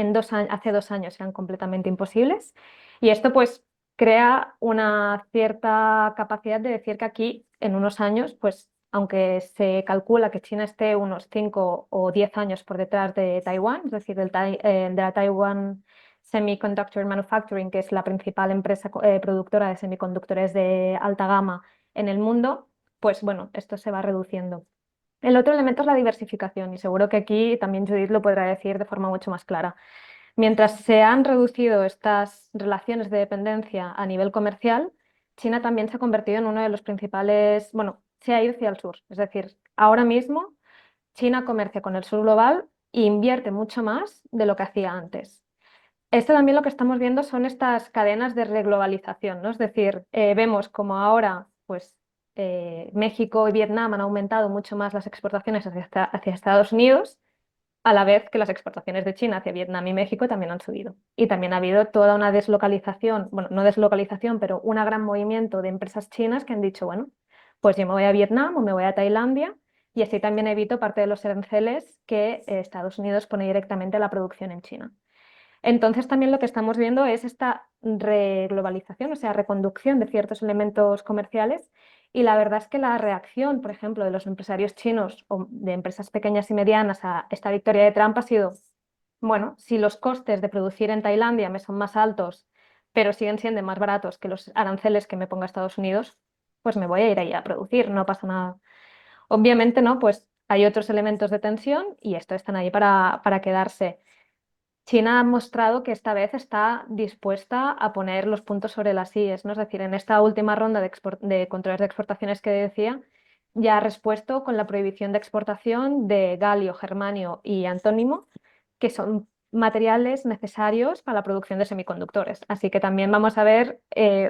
hace 2 años eran completamente imposibles. Y esto pues crea una cierta capacidad de decir que aquí en unos años, pues aunque se calcula que China esté unos 5 o 10 años por detrás de Taiwán, es decir, de la Taiwan Semiconductor Manufacturing, que es la principal empresa productora de semiconductores de alta gama en el mundo, pues bueno, esto se va reduciendo. El otro elemento es la diversificación y seguro que aquí también Judith lo podrá decir de forma mucho más clara. Mientras se han reducido estas relaciones de dependencia a nivel comercial, China también se ha convertido en uno de los principales, bueno, se ha ido hacia el sur. Es decir, ahora mismo China comercia con el sur global e invierte mucho más de lo que hacía antes. Esto también lo que estamos viendo son estas cadenas de reglobalización, ¿no? Es decir, vemos como ahora, pues, México y Vietnam han aumentado mucho más las exportaciones hacia Estados Unidos, a la vez que las exportaciones de China hacia Vietnam y México también han subido. Y también ha habido toda una deslocalización, bueno, no deslocalización, pero un gran movimiento de empresas chinas que han dicho, bueno, pues yo me voy a Vietnam o me voy a Tailandia y así también evito parte de los aranceles que Estados Unidos pone directamente a la producción en China. Entonces también lo que estamos viendo es esta reglobalización, o sea, reconducción de ciertos elementos comerciales y la verdad es que la reacción, por ejemplo, de los empresarios chinos o de empresas pequeñas y medianas a esta victoria de Trump ha sido, bueno, si los costes de producir en Tailandia me son más altos, pero siguen siendo más baratos que los aranceles que me ponga Estados Unidos, pues me voy a ir ahí a producir, no pasa nada. Obviamente, ¿no? Pues hay otros elementos de tensión y estos están ahí para quedarse. China ha mostrado que esta vez está dispuesta a poner los puntos sobre las íes, ¿no? Es decir, en esta última ronda de controles de exportaciones que decía, ya ha respuesto con la prohibición de exportación de galio, germanio y antónimo, que son materiales necesarios para la producción de semiconductores. Así que también vamos a ver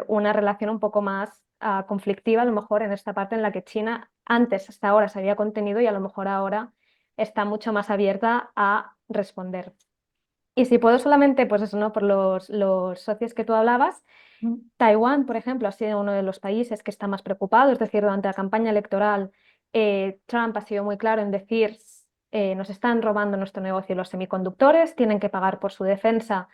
una relación un poco más conflictiva, a lo mejor en esta parte en la que China antes, hasta ahora, se había contenido y a lo mejor ahora está mucho más abierta a responder. Y si puedo solamente, pues eso, ¿no? Por los socios que tú hablabas, Taiwán, por ejemplo, ha sido uno de los países que está más preocupado, es decir, durante la campaña electoral, Trump ha sido muy claro en decir, nos están robando nuestro negocio los semiconductores, tienen que pagar por su defensa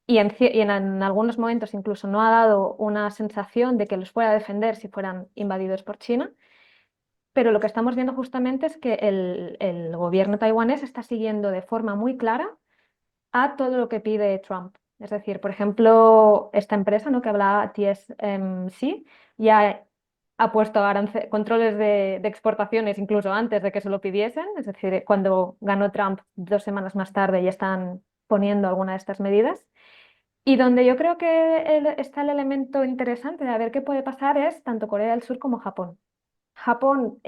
y en algunos momentos incluso no ha dado una sensación de que los fuera a defender si fueran invadidos por China. Pero lo que estamos viendo justamente es que el gobierno taiwanés está siguiendo de forma muy clara a todo lo que pide Trump. Es decir, por ejemplo, esta empresa, ¿no?, que hablaba TSMC, ya ha puesto controles de exportaciones incluso antes de que se lo pidiesen. Es decir, cuando ganó Trump 2 semanas más tarde ya están poniendo alguna de estas medidas. Y donde yo creo que está el elemento interesante de a ver qué puede pasar es tanto Corea del Sur como Japón. Japón,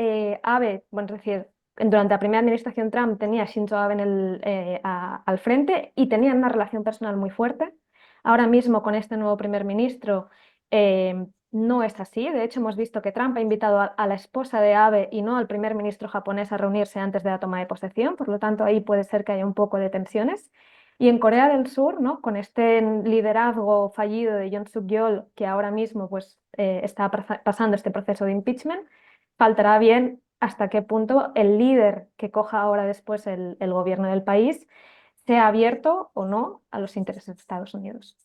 Abe, bueno, es decir, durante la primera administración Trump tenía a Shinzo Abe al frente y tenían una relación personal muy fuerte. Ahora mismo con este nuevo primer ministro no es así. De hecho, hemos visto que Trump ha invitado a la esposa de Abe y no al primer ministro japonés a reunirse antes de la toma de posesión. Por lo tanto, ahí puede ser que haya un poco de tensiones. Y en Corea del Sur, ¿no?, con este liderazgo fallido de Yoon Suk-yeol, que ahora mismo pues, está pasando este proceso de impeachment, faltará bien hasta qué punto el líder que coja ahora después el gobierno del país sea abierto o no a los intereses de Estados Unidos.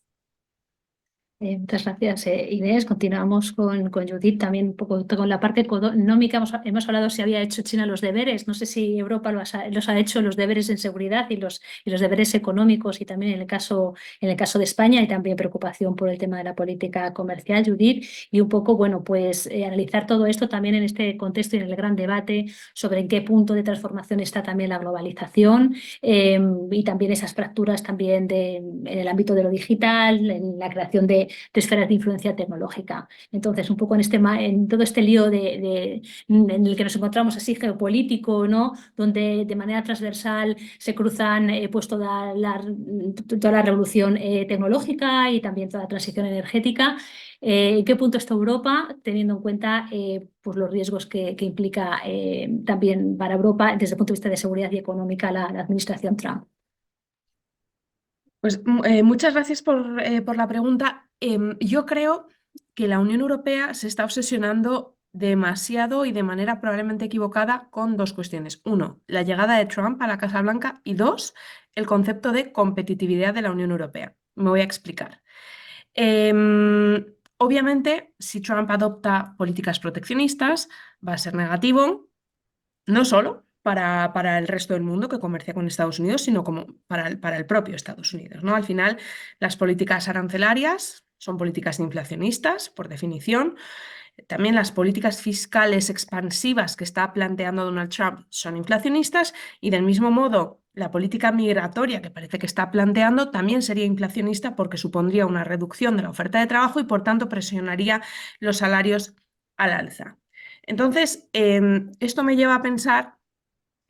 Muchas gracias, Inés. Continuamos con Judith, también un poco con la parte económica. Hemos hablado si había hecho China los deberes. No sé si Europa los ha hecho los deberes en seguridad y los deberes económicos, y también en el caso de España, y también preocupación por el tema de la política comercial, Judith. Y un poco, bueno, pues analizar todo esto también en este contexto y en el gran debate sobre en qué punto de transformación está también la globalización, y también esas fracturas también en el ámbito de lo digital, en la creación de esferas de influencia tecnológica. Entonces, un poco en todo este lío en el que nos encontramos así geopolítico, ¿no? Donde de manera transversal se cruzan pues toda la revolución tecnológica y también toda la transición energética. ¿En qué punto está Europa, teniendo en cuenta pues los riesgos que implica también para Europa desde el punto de vista de seguridad y económica la administración Trump? Pues muchas gracias por la pregunta. Yo creo que la Unión Europea se está obsesionando demasiado y de manera probablemente equivocada con dos cuestiones. Uno, la llegada de Trump a la Casa Blanca, y dos, el concepto de competitividad de la Unión Europea. Me voy a explicar. Obviamente, si Trump adopta políticas proteccionistas, va a ser negativo, no solo para el resto del mundo que comercia con Estados Unidos, sino como para el propio Estados Unidos, ¿no? Al final, las políticas arancelarias son políticas inflacionistas, por definición. También las políticas fiscales expansivas que está planteando Donald Trump son inflacionistas, y del mismo modo la política migratoria que parece que está planteando también sería inflacionista, porque supondría una reducción de la oferta de trabajo y por tanto presionaría los salarios al alza. Entonces, esto me lleva a pensar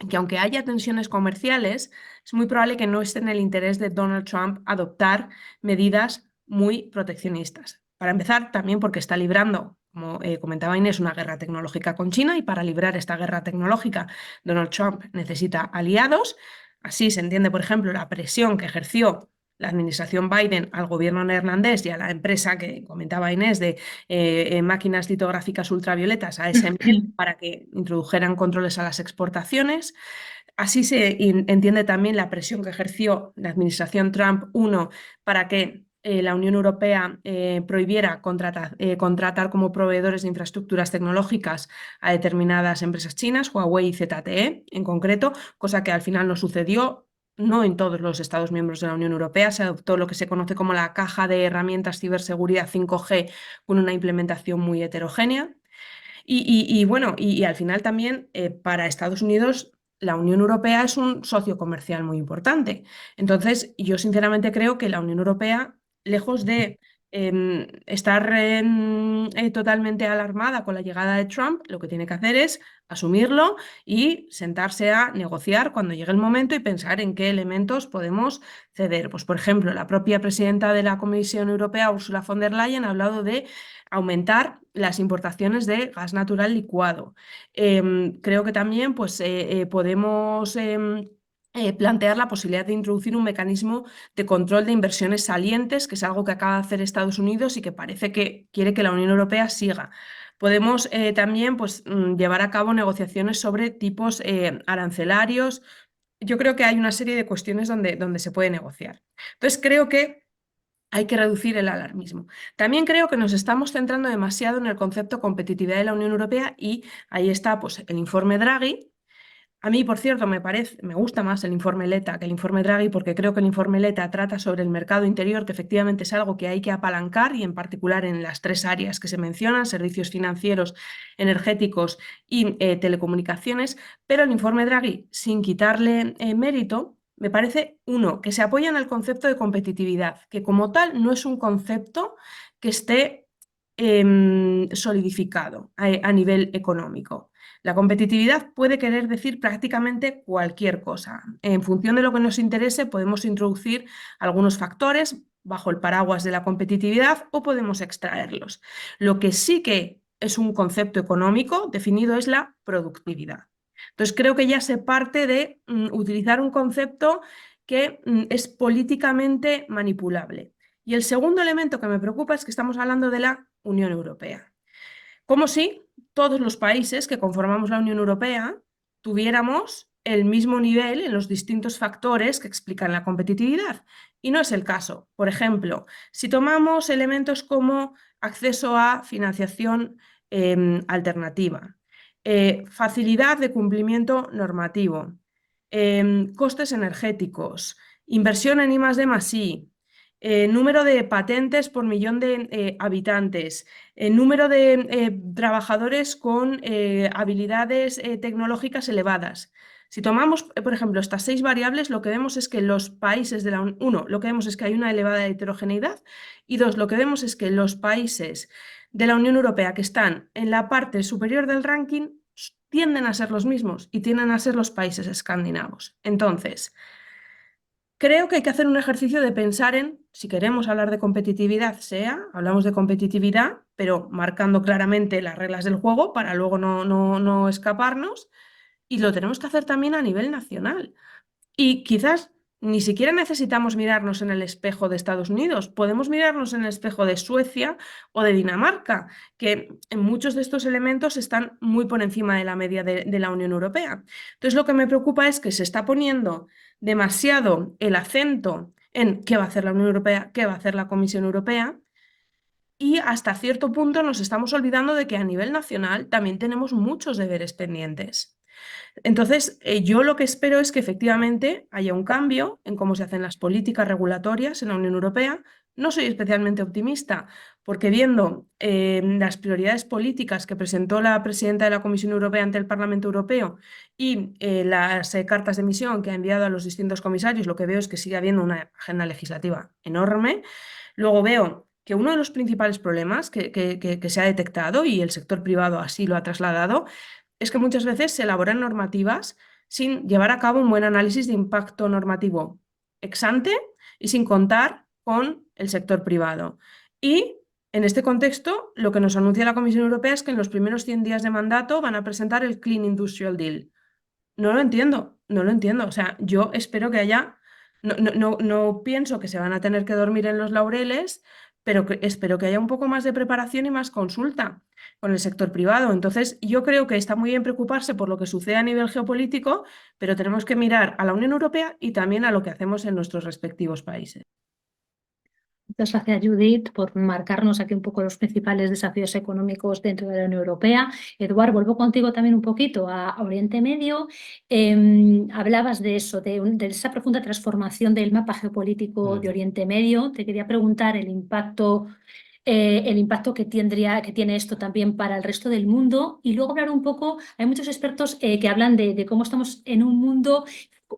que aunque haya tensiones comerciales, es muy probable que no esté en el interés de Donald Trump adoptar medidas muy proteccionistas. Para empezar, también porque está librando, como comentaba Inés, una guerra tecnológica con China, y para librar esta guerra tecnológica Donald Trump necesita aliados. Así se entiende, por ejemplo, la presión que ejerció la administración Biden al gobierno neerlandés y a la empresa que comentaba Inés de máquinas litográficas ultravioletas, ASML, para que introdujeran controles a las exportaciones. Así se entiende también la presión que ejerció la administración Trump 1 para que la Unión Europea prohibiera contratar como proveedores de infraestructuras tecnológicas a determinadas empresas chinas, Huawei y ZTE en concreto, cosa que al final no sucedió. No en todos los Estados miembros de la Unión Europea se adoptó lo que se conoce como la caja de herramientas ciberseguridad 5G, con una implementación muy heterogénea. Y al final también para Estados Unidos la Unión Europea es un socio comercial muy importante. Entonces, yo sinceramente creo que la Unión Europea, lejos de estar totalmente alarmada con la llegada de Trump, lo que tiene que hacer es asumirlo y sentarse a negociar cuando llegue el momento y pensar en qué elementos podemos ceder. Pues, por ejemplo, la propia presidenta de la Comisión Europea, Ursula von der Leyen, ha hablado de aumentar las importaciones de gas natural licuado. Creo que también pues, podemos plantear la posibilidad de introducir un mecanismo de control de inversiones salientes, que es algo que acaba de hacer Estados Unidos y que parece que quiere que la Unión Europea siga. Podemos también pues, llevar a cabo negociaciones sobre tipos arancelarios. Yo creo que hay una serie de cuestiones donde se puede negociar. Entonces, creo que hay que reducir el alarmismo. También creo que nos estamos centrando demasiado en el concepto competitividad de la Unión Europea, y ahí está pues, el informe Draghi. A mí, por cierto, me gusta más el informe Letta que el informe Draghi, porque creo que el informe Letta trata sobre el mercado interior, que efectivamente es algo que hay que apalancar, y en particular en las tres áreas que se mencionan: servicios financieros, energéticos y telecomunicaciones. Pero el informe Draghi, sin quitarle mérito, me parece, uno, que se apoya en el concepto de competitividad, que como tal no es un concepto que esté solidificado a nivel económico. La competitividad puede querer decir prácticamente cualquier cosa. En función de lo que nos interese, podemos introducir algunos factores bajo el paraguas de la competitividad o podemos extraerlos. Lo que sí que es un concepto económico definido es la productividad. Entonces, creo que ya se parte de utilizar un concepto que es políticamente manipulable. Y el segundo elemento que me preocupa es que estamos hablando de la Unión Europea. Como si todos los países que conformamos la Unión Europea tuviéramos el mismo nivel en los distintos factores que explican la competitividad. Y no es el caso. Por ejemplo, si tomamos elementos como acceso a financiación alternativa, facilidad de cumplimiento normativo, costes energéticos, inversión en I+D+I, número de patentes por millón de habitantes, número de trabajadores con habilidades tecnológicas elevadas. Si tomamos, por ejemplo, estas 6 variables, lo que vemos es que los países de la Unión, uno, lo que vemos es que hay una elevada heterogeneidad, y dos, lo que vemos es que los países de la Unión Europea que están en la parte superior del ranking tienden a ser los mismos y tienden a ser los países escandinavos. Entonces, creo que hay que hacer un ejercicio de pensar en, si queremos hablar de competitividad, hablamos de competitividad, pero marcando claramente las reglas del juego para luego no escaparnos, y lo tenemos que hacer también a nivel nacional. Y quizás ni siquiera necesitamos mirarnos en el espejo de Estados Unidos, podemos mirarnos en el espejo de Suecia o de Dinamarca, que en muchos de estos elementos están muy por encima de la media de la Unión Europea. Entonces, lo que me preocupa es que se está poniendo demasiado el acento en qué va a hacer la Unión Europea, qué va a hacer la Comisión Europea, y hasta cierto punto nos estamos olvidando de que a nivel nacional también tenemos muchos deberes pendientes. Entonces, yo lo que espero es que efectivamente haya un cambio en cómo se hacen las políticas regulatorias en la Unión Europea. No soy especialmente optimista, porque viendo las prioridades políticas que presentó la presidenta de la Comisión Europea ante el Parlamento Europeo y las cartas de misión que ha enviado a los distintos comisarios, lo que veo es que sigue habiendo una agenda legislativa enorme. Luego veo que uno de los principales problemas que se ha detectado, y el sector privado así lo ha trasladado, es que muchas veces se elaboran normativas sin llevar a cabo un buen análisis de impacto normativo ex ante y sin contar con el sector privado. Y en este contexto, lo que nos anuncia la Comisión Europea es que en los primeros 100 días de mandato van a presentar el Clean Industrial Deal. No lo entiendo, no lo entiendo. O sea, yo espero que haya... No pienso que se van a tener que dormir en los laureles, pero espero que haya un poco más de preparación y más consulta con el sector privado. Entonces, yo creo que está muy bien preocuparse por lo que sucede a nivel geopolítico, pero tenemos que mirar a la Unión Europea y también a lo que hacemos en nuestros respectivos países. Muchas gracias, Judith, por marcarnos aquí un poco los principales desafíos económicos dentro de la Unión Europea. Eduard, vuelvo contigo también un poquito a Oriente Medio. Hablabas de eso, de esa profunda transformación del mapa geopolítico de Oriente Medio. Te quería preguntar el impacto que tiene esto también para el resto del mundo, y luego hablar un poco, hay muchos expertos que hablan de cómo estamos en un mundo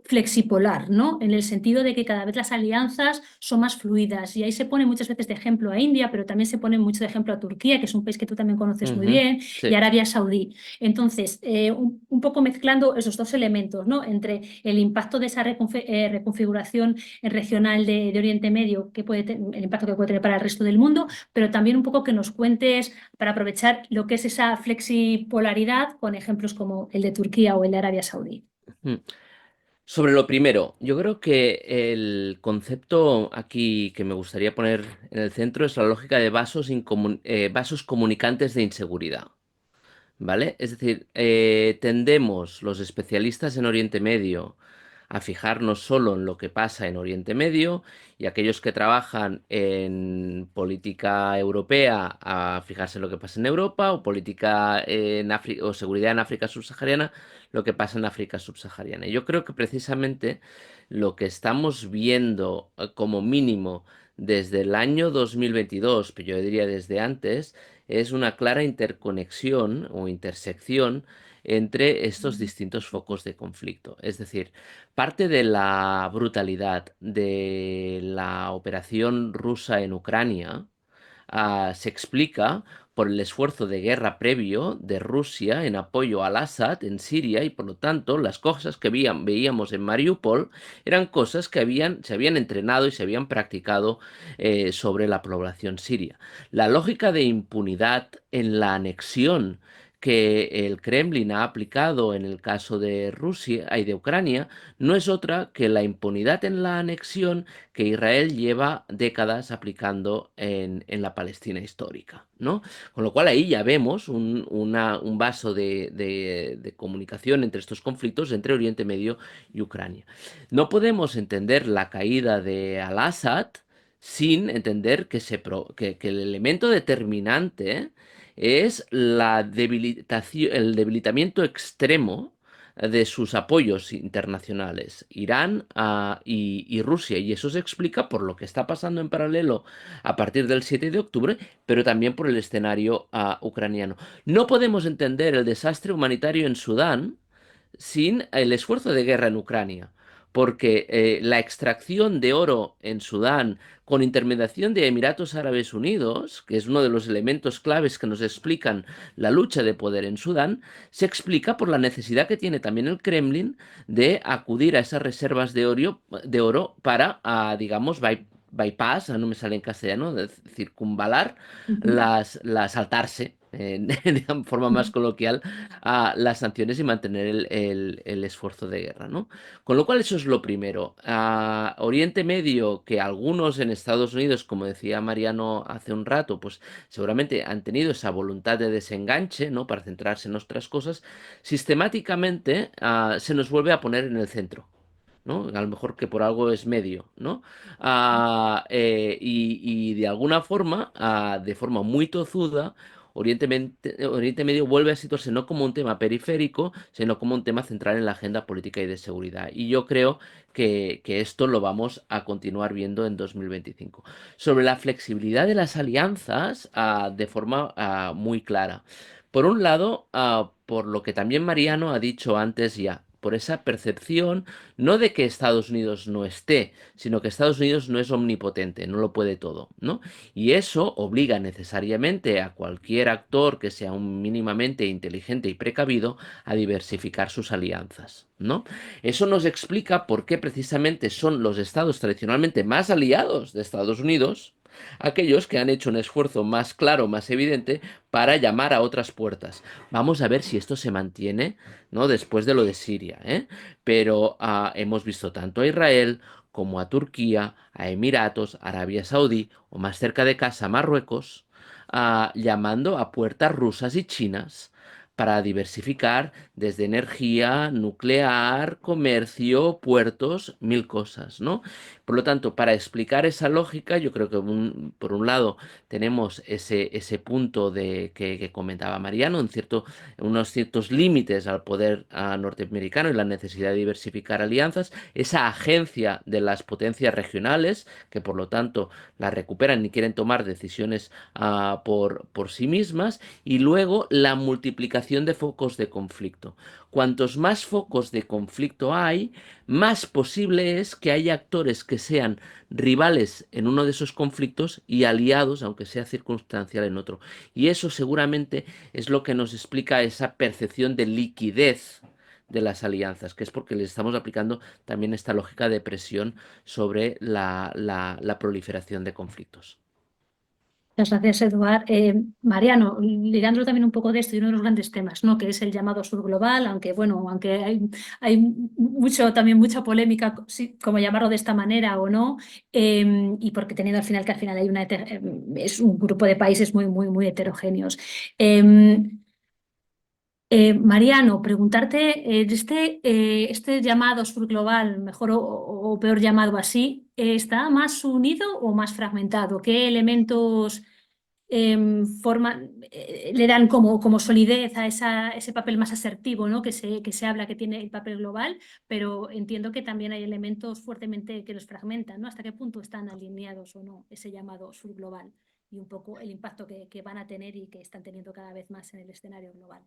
flexipolar, ¿no? En el sentido de que cada vez las alianzas son más fluidas, y ahí se pone muchas veces de ejemplo a India, pero también se pone mucho de ejemplo a Turquía, que es un país que tú también conoces muy bien, Sí. y Arabia Saudí. Entonces, un poco mezclando esos dos elementos, ¿no? Entre el impacto de esa reconfiguración regional de Oriente Medio, el impacto que puede tener para el resto del mundo, pero también un poco que nos cuentes para aprovechar lo que es esa flexipolaridad con ejemplos como el de Turquía o el de Arabia Saudí. Sobre lo primero, yo creo que el concepto aquí que me gustaría poner en el centro es la lógica de vasos comunicantes de inseguridad, ¿vale? Es decir, tendemos los especialistas en Oriente Medio a fijarnos solo en lo que pasa en Oriente Medio, y aquellos que trabajan en política europea a fijarse en lo que pasa en Europa, o política en África, o seguridad en África subsahariana, lo que pasa en África subsahariana. Y yo creo que precisamente lo que estamos viendo como mínimo desde el año 2022, pero yo diría desde antes, es una clara interconexión o intersección entre estos distintos focos de conflicto. Es decir, parte de la brutalidad de la operación rusa en Ucrania se explica por el esfuerzo de guerra previo de Rusia en apoyo al Assad en Siria, y por lo tanto las cosas que veíamos en Mariupol eran cosas que se habían entrenado y se habían practicado sobre la población siria. La lógica de impunidad en la anexión que el Kremlin ha aplicado en el caso de Rusia y de Ucrania no es otra que la impunidad en la anexión que Israel lleva décadas aplicando en la Palestina histórica, ¿no? Con lo cual ahí ya vemos un vaso de comunicación entre estos conflictos entre Oriente Medio y Ucrania. No podemos entender la caída de Al-Assad sin entender que el elemento determinante es el debilitamiento extremo de sus apoyos internacionales, Irán y Rusia. Y eso se explica por lo que está pasando en paralelo a partir del 7 de octubre, pero también por el escenario ucraniano. No podemos entender el desastre humanitario en Sudán sin el esfuerzo de guerra en Ucrania, porque la extracción de oro en Sudán con intermediación de Emiratos Árabes Unidos, que es uno de los elementos claves que nos explican la lucha de poder en Sudán, se explica por la necesidad que tiene también el Kremlin de acudir a esas reservas de oro para, digamos, bypass, no me sale en castellano, de circunvalar, saltarse, de forma más coloquial, a las sanciones y mantener el esfuerzo de guerra, ¿no? Con lo cual eso es lo primero. Oriente Medio, que algunos en Estados Unidos, como decía Mariano hace un rato, pues seguramente han tenido esa voluntad de desenganche, ¿no? Para centrarse en otras cosas, sistemáticamente se nos vuelve a poner en el centro, ¿no? A lo mejor que por algo es medio, ¿no? Y de alguna forma, de forma muy tozuda, Oriente Medio vuelve a situarse no como un tema periférico, sino como un tema central en la agenda política y de seguridad. Y yo creo que esto lo vamos a continuar viendo en 2025. Sobre la flexibilidad de las alianzas, de forma muy clara. Por un lado, por lo que también Mariano ha dicho antes ya, por esa percepción no de que Estados Unidos no esté, sino que Estados Unidos no es omnipotente, no lo puede todo, ¿no? Y eso obliga necesariamente a cualquier actor que sea un mínimamente inteligente y precavido a diversificar sus alianzas, ¿no? Eso nos explica por qué precisamente son los estados tradicionalmente más aliados de Estados Unidos aquellos que han hecho un esfuerzo más claro, más evidente, para llamar a otras puertas. Vamos a ver si esto se mantiene, ¿no? Después de lo de Siria, ¿eh? Pero hemos visto tanto a Israel como a Turquía, a Emiratos, Arabia Saudí o más cerca de casa, Marruecos, llamando a puertas rusas y chinas para diversificar desde energía, nuclear, comercio, puertos, mil cosas, ¿no? Por lo tanto, para explicar esa lógica, yo creo que por un lado tenemos ese punto que comentaba Mariano, unos ciertos límites al poder norteamericano y la necesidad de diversificar alianzas, esa agencia de las potencias regionales, que por lo tanto las recuperan y quieren tomar decisiones por sí mismas, y luego la multiplicación de focos de conflicto. Cuantos más focos de conflicto hay, más posible es que haya actores que sean rivales en uno de esos conflictos y aliados, aunque sea circunstancial, en otro. Y eso seguramente es lo que nos explica esa percepción de liquidez de las alianzas, que es porque les estamos aplicando también esta lógica de presión sobre la proliferación de conflictos. Muchas gracias, Eduard. Mariano, ligándolo también un poco de esto y uno de los grandes temas, ¿no? Que es el llamado sur global, aunque bueno, aunque hay mucha polémica, como llamarlo de esta manera o no, y porque teniendo al final hay es un grupo de países muy heterogéneos. Mariano, preguntarte, este llamado sur global, mejor o peor llamado así, ¿está más unido o más fragmentado? ¿Qué elementos le dan como solidez a ese papel más asertivo, ¿no? que se habla que tiene el papel global, pero entiendo que también hay elementos fuertemente que los fragmentan, ¿no? ¿Hasta qué punto están alineados o no ese llamado sur global y un poco el impacto que van a tener y que están teniendo cada vez más en el escenario global?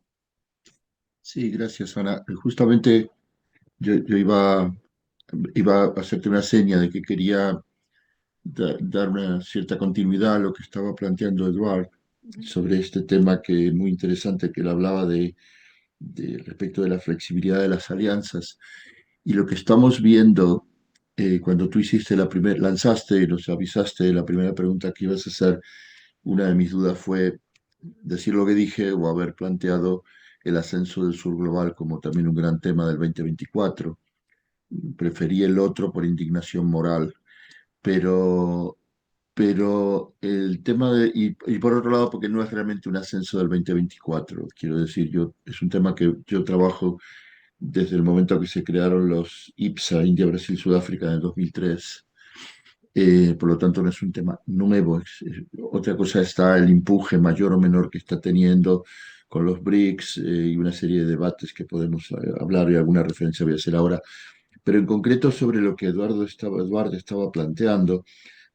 Sí, gracias, Ana. Justamente yo iba a hacerte una seña de que quería dar una cierta continuidad a lo que estaba planteando Eduard sobre este tema que es muy interesante, que él hablaba respecto de la flexibilidad de las alianzas. Y lo que estamos viendo, cuando tú lanzaste y nos avisaste la primera pregunta que ibas a hacer, una de mis dudas fue decir lo que dije o haber planteado el ascenso del sur global como también un gran tema del 2024. Preferí el otro por indignación moral, pero, pero el tema y por otro lado, porque no es realmente un ascenso del 2024, quiero decir, es un tema que yo trabajo desde el momento que se crearon los IPSA, India, Brasil, Sudáfrica, en el 2003. Por lo tanto, no es un tema nuevo. Otra cosa está el empuje mayor o menor que está teniendo con los BRICS y una serie de debates que podemos hablar y alguna referencia voy a hacer ahora. Pero en concreto sobre lo que Eduardo estaba planteando,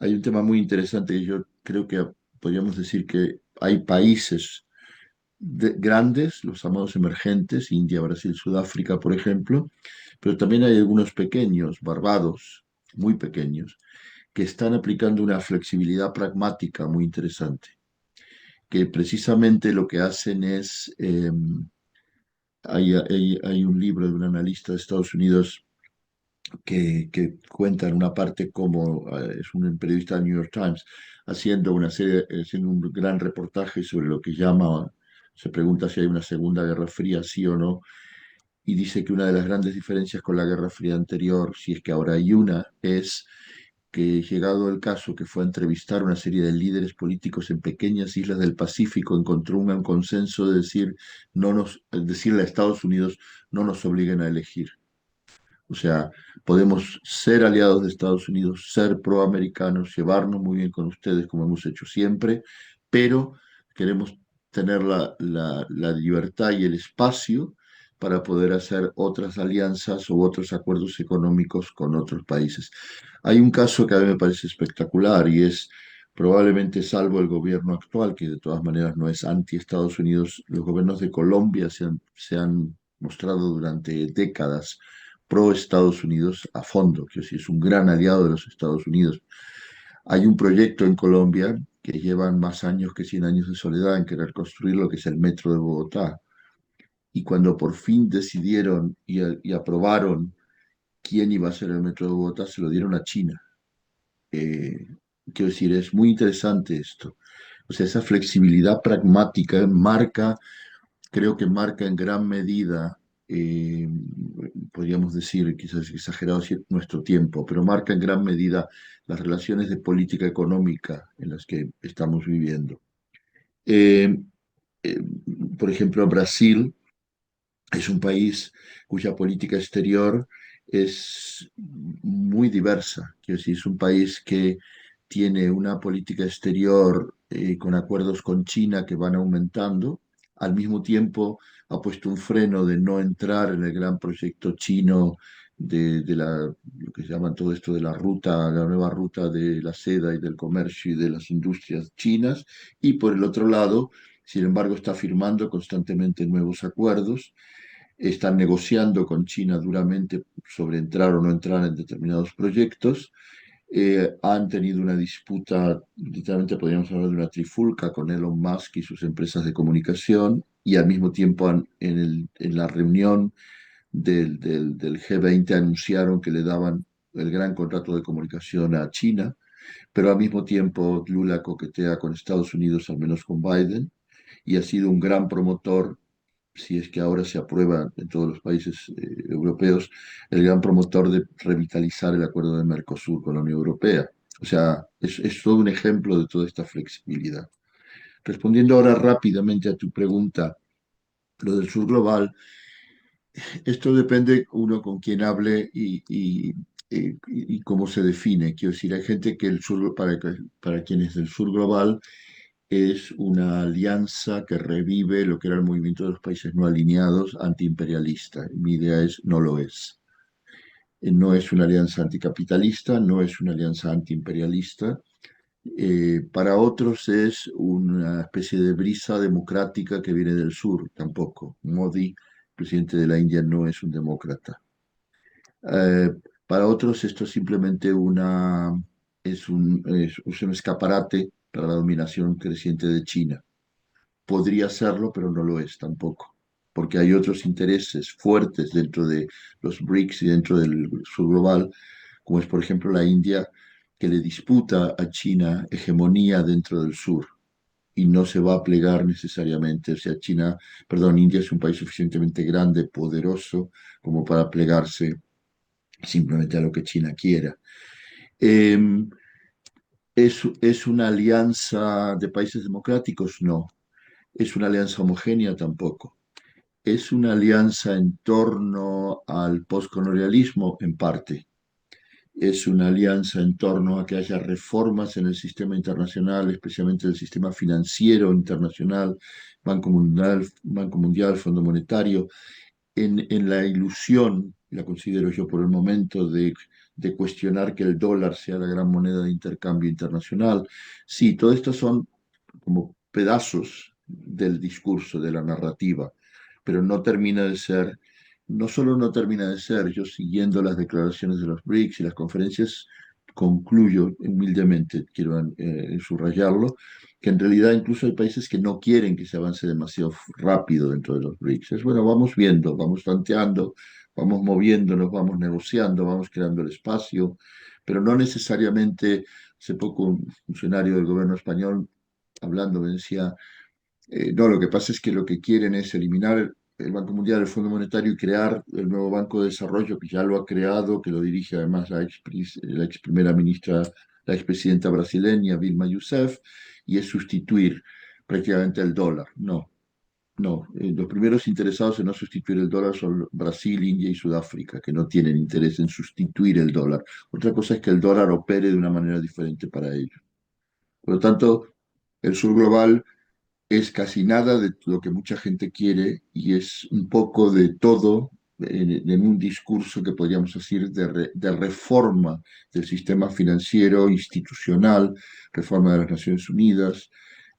hay un tema muy interesante y yo creo que podríamos decir que hay países grandes, los llamados emergentes, India, Brasil, Sudáfrica, por ejemplo, pero también hay algunos pequeños, Barbados, muy pequeños, que están aplicando una flexibilidad pragmática muy interesante, que precisamente lo que hacen es, hay un libro de un analista de Estados Unidos que cuenta en una parte como es un periodista del New York Times haciendo una serie, haciendo un gran reportaje sobre lo que llama, se pregunta si hay una Segunda Guerra Fría, sí o no, y dice que una de las grandes diferencias con la Guerra Fría anterior, si es que ahora hay una, es que llegado el caso que fue a entrevistar una serie de líderes políticos en pequeñas islas del Pacífico, encontró un consenso de decir, decirle a Estados Unidos, no nos obliguen a elegir. O sea, podemos ser aliados de Estados Unidos, ser proamericanos, llevarnos muy bien con ustedes como hemos hecho siempre, pero queremos tener la libertad y el espacio para poder hacer otras alianzas u otros acuerdos económicos con otros países. Hay un caso que a mí me parece espectacular y es probablemente salvo el gobierno actual, que de todas maneras no es anti-Estados Unidos, los gobiernos de Colombia se han mostrado durante décadas pro Estados Unidos a fondo, que sí es un gran aliado de los Estados Unidos. Hay un proyecto en Colombia que llevan más años que 100 años de soledad en querer construir lo que es el metro de Bogotá. Y cuando por fin decidieron y aprobaron quién iba a ser el metro de Bogotá, se lo dieron a China. Quiero decir, es muy interesante esto. O sea, esa flexibilidad pragmática creo que marca en gran medida, podríamos decir, quizás exagerado nuestro tiempo, pero marca en gran medida las relaciones de política económica en las que estamos viviendo. Eh, eh, por ejemplo, Brasil es un país cuya política exterior es muy diversa. Quiero decir, es un país que tiene una política exterior con acuerdos con China que van aumentando. Al mismo tiempo, ha puesto un freno de no entrar en el gran proyecto chino lo que se llama todo esto de la nueva ruta de la seda y del comercio y de las industrias chinas. Y por el otro lado, sin embargo, está firmando constantemente nuevos acuerdos, están negociando con China duramente sobre entrar o no entrar en determinados proyectos, han tenido una disputa, literalmente podríamos hablar de una trifulca con Elon Musk y sus empresas de comunicación, y al mismo tiempo en la reunión del G20 anunciaron que le daban el gran contrato de comunicación a China, pero al mismo tiempo Lula coquetea con Estados Unidos, al menos con Biden, y ha sido un gran promotor, si es que ahora se aprueba en todos los países europeos, el gran promotor de revitalizar el acuerdo de Mercosur con la Unión Europea. O sea, es todo un ejemplo de toda esta flexibilidad. Respondiendo ahora rápidamente a tu pregunta, lo del sur global, esto depende uno con quién hable y cómo se define. Quiero decir, hay gente que para quienes el sur global es una alianza que revive lo que era el movimiento de los países no alineados antiimperialista. Mi idea es, no lo es. No es una alianza anticapitalista, no es una alianza antiimperialista. Para otros es una especie de brisa democrática que viene del sur, tampoco. Modi, presidente de la India, no es un demócrata. Eh, para otros esto es simplemente es un escaparate para la dominación creciente de China. Podría serlo, pero no lo es tampoco, porque hay otros intereses fuertes dentro de los BRICS y dentro del sur global, como es por ejemplo la India, que le disputa a China hegemonía dentro del sur. y no se va a plegar necesariamente. O sea, India es un país suficientemente grande, poderoso, como para plegarse simplemente a lo que China quiera. Em, ¿Es una alianza de países democráticos? No. ¿Es una alianza homogénea? Tampoco. ¿Es una alianza en torno al postcolonialismo? En parte. ¿Es una alianza en torno a que haya reformas en el sistema internacional, especialmente el sistema financiero internacional, Banco Mundial, Fondo Monetario, en la ilusión, la considero yo por el momento, de cuestionar que el dólar sea la gran moneda de intercambio internacional? Sí, todo esto son como pedazos del discurso, de la narrativa, pero no termina de ser, no solo no termina de ser, yo siguiendo las declaraciones de los BRICS y las conferencias, concluyo humildemente, quiero subrayarlo, que en realidad incluso hay países que no quieren que se avance demasiado rápido dentro de los BRICS. Es bueno, vamos viendo, vamos tanteando, vamos moviéndonos, vamos negociando, vamos creando el espacio, pero no necesariamente. Hace poco un funcionario del gobierno español hablando me decía, no, lo que pasa es que lo que quieren es eliminar el Banco Mundial, el Fondo Monetario y crear el nuevo Banco de Desarrollo, que ya lo ha creado, que lo dirige además la ex primera ministra, la expresidenta brasileña, Dilma Rousseff, y es sustituir prácticamente el dólar. No, no. Los primeros interesados en no sustituir el dólar son Brasil, India y Sudáfrica, que no tienen interés en sustituir el dólar. Otra cosa es que el dólar opere de una manera diferente para ellos. Por lo tanto, el sur global es casi nada de lo que mucha gente quiere y es un poco de todo en un discurso que podríamos decir de reforma del sistema financiero institucional, reforma de las Naciones Unidas,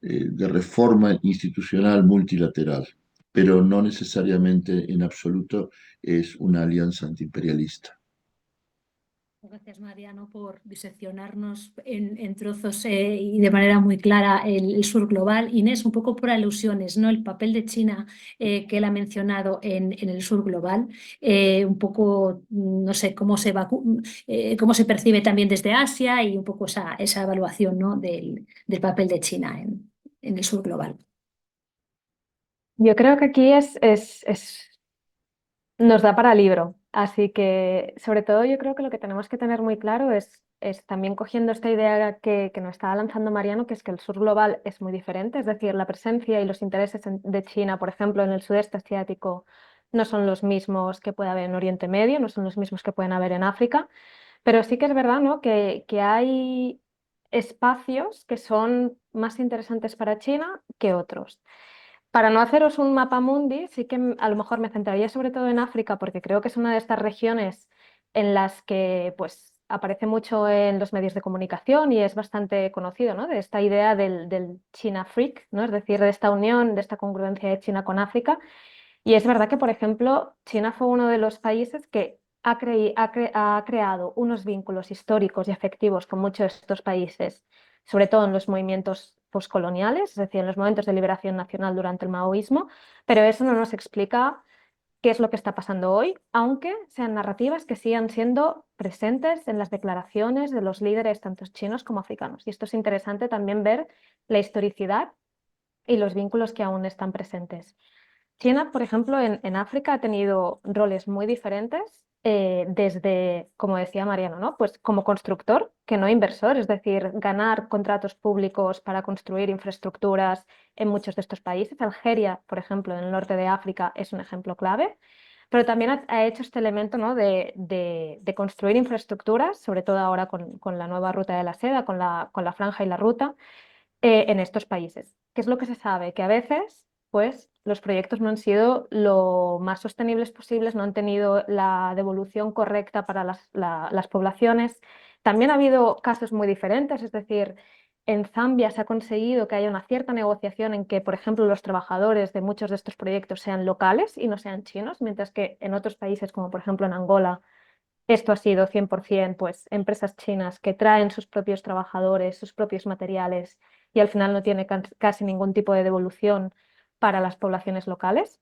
de reforma institucional multilateral, pero no necesariamente en absoluto es una alianza antiimperialista. Gracias, Mariano, por diseccionarnos en trozos y de manera muy clara el sur global. Inés, un poco por alusiones, ¿no? El papel de China que él ha mencionado en el sur global, un poco, no sé, cómo se percibe también desde Asia y un poco esa evaluación, ¿no? del papel de China en el sur global. Yo creo que aquí nos da para libro, así que sobre todo yo creo que lo que tenemos que tener muy claro es también cogiendo esta idea que nos estaba lanzando Mariano, que es que el sur global es muy diferente, es decir, la presencia y los intereses de China, por ejemplo, en el sudeste asiático, no son los mismos que puede haber en Oriente Medio, no son los mismos que pueden haber en África, pero sí que es verdad, ¿no? que hay espacios que son más interesantes para China que otros. Para no haceros un mapa mundi, sí que a lo mejor me centraría sobre todo en África, porque creo que es una de estas regiones en las que pues, aparece mucho en los medios de comunicación y es bastante conocido, ¿no? De esta idea del China Freak, ¿no? Es decir, de esta unión, de esta congruencia de China con África. Y es verdad que, por ejemplo, China fue uno de los países que ha creado unos vínculos históricos y afectivos con muchos de estos países, sobre todo en los movimientos postcoloniales, es decir, en los momentos de liberación nacional durante el maoísmo, pero eso no nos explica qué es lo que está pasando hoy, aunque sean narrativas que sigan siendo presentes en las declaraciones de los líderes tanto chinos como africanos. Y esto es interesante también ver la historicidad y los vínculos que aún están presentes. China, por ejemplo, en África ha tenido roles muy diferentes desde, como decía Mariano, ¿no? Pues como constructor, que no inversor, es decir, ganar contratos públicos para construir infraestructuras en muchos de estos países. Algeria, por ejemplo, en el norte de África es un ejemplo clave, pero también ha hecho este elemento, ¿no? de construir infraestructuras, sobre todo ahora con la nueva ruta de la seda, con la franja y la ruta, en estos países. ¿Qué es lo que se sabe? Que a veces pues los proyectos no han sido lo más sostenibles posibles, no han tenido la devolución correcta para las poblaciones. También ha habido casos muy diferentes, es decir, en Zambia se ha conseguido que haya una cierta negociación en que, por ejemplo, los trabajadores de muchos de estos proyectos sean locales y no sean chinos, mientras que en otros países, como por ejemplo en Angola, esto ha sido 100% pues, empresas chinas que traen sus propios trabajadores, sus propios materiales y al final no tiene casi ningún tipo de devolución para las poblaciones locales.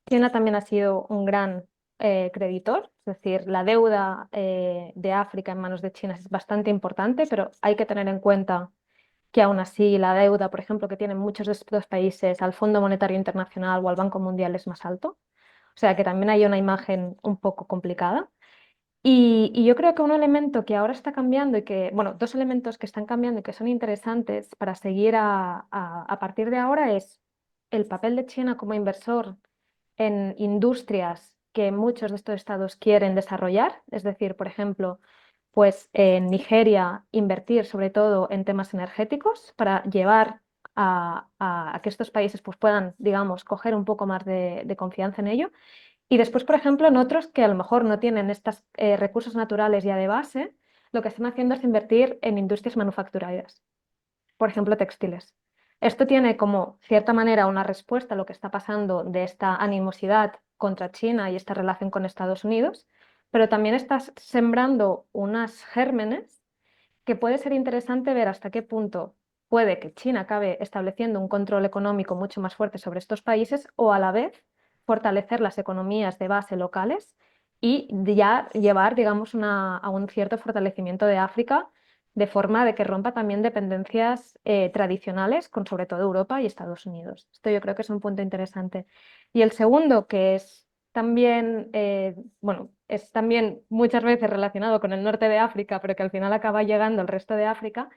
China también ha sido un gran creditor, es decir, la deuda de África en manos de China es bastante importante, pero hay que tener en cuenta que aún así la deuda, por ejemplo, que tienen muchos de estos países al Fondo Monetario Internacional o al Banco Mundial es más alto. O sea que también hay una imagen un poco complicada. Y yo creo que un elemento que ahora está cambiando y que, bueno, dos elementos que están cambiando y que son interesantes para seguir a partir de ahora es el papel de China como inversor en industrias que muchos de estos estados quieren desarrollar, es decir, por ejemplo, pues en Nigeria invertir sobre todo en temas energéticos para llevar a que estos países pues puedan, digamos, coger un poco más de confianza en ello. Y después, por ejemplo, en otros que a lo mejor no tienen estos recursos naturales ya de base, lo que están haciendo es invertir en industrias manufactureras, por ejemplo, textiles. Esto tiene como cierta manera una respuesta a lo que está pasando de esta animosidad contra China y esta relación con Estados Unidos, pero también estás sembrando unas gérmenes que puede ser interesante ver hasta qué punto puede que China acabe estableciendo un control económico mucho más fuerte sobre estos países o a la vez fortalecer las economías de base locales y ya llevar, digamos, a un cierto fortalecimiento de África de forma de que rompa también dependencias tradicionales con sobre todo Europa y Estados Unidos. Esto yo creo que es un punto interesante. Y el segundo, que es también, bueno, es también muchas veces relacionado con el norte de África, pero que al final acaba llegando al resto de África,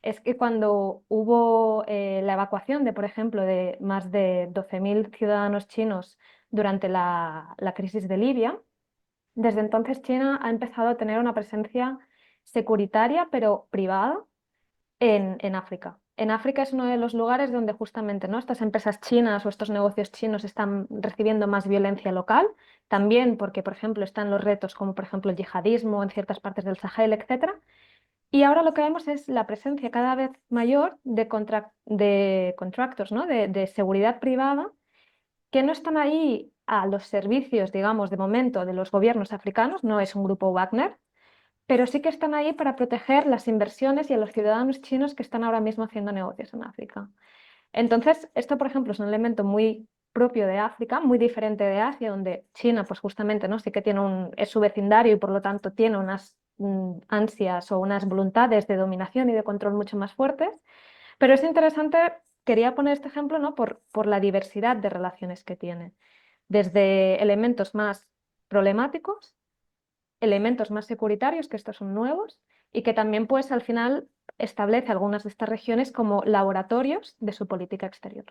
es que cuando hubo la evacuación de, por ejemplo, de más de 12.000 ciudadanos chinos durante la crisis de Libia, desde entonces China ha empezado a tener una presencia securitaria, pero privada, en África. En África es uno de los lugares donde justamente, ¿no?, estas empresas chinas o estos negocios chinos están recibiendo más violencia local, también porque, por ejemplo, están los retos como, por ejemplo, el yihadismo en ciertas partes del Sahel, etc. Y ahora lo que vemos es la presencia cada vez mayor de contractors, ¿no?, de seguridad privada, que no están ahí a los servicios, digamos, de momento de los gobiernos africanos, no es un grupo Wagner, pero sí que están ahí para proteger las inversiones y a los ciudadanos chinos que están ahora mismo haciendo negocios en África. Entonces, esto, por ejemplo, es un elemento muy propio de África, muy diferente de Asia, donde China, pues justamente, ¿no?, sí que es su vecindario y por lo tanto tiene unas ansias o unas voluntades de dominación y de control mucho más fuertes. Pero es interesante, quería poner este ejemplo, ¿no?, por la diversidad de relaciones que tiene, desde elementos más problemáticos, elementos más securitarios, que estos son nuevos, y que también pues al final establece algunas de estas regiones como laboratorios de su política exterior.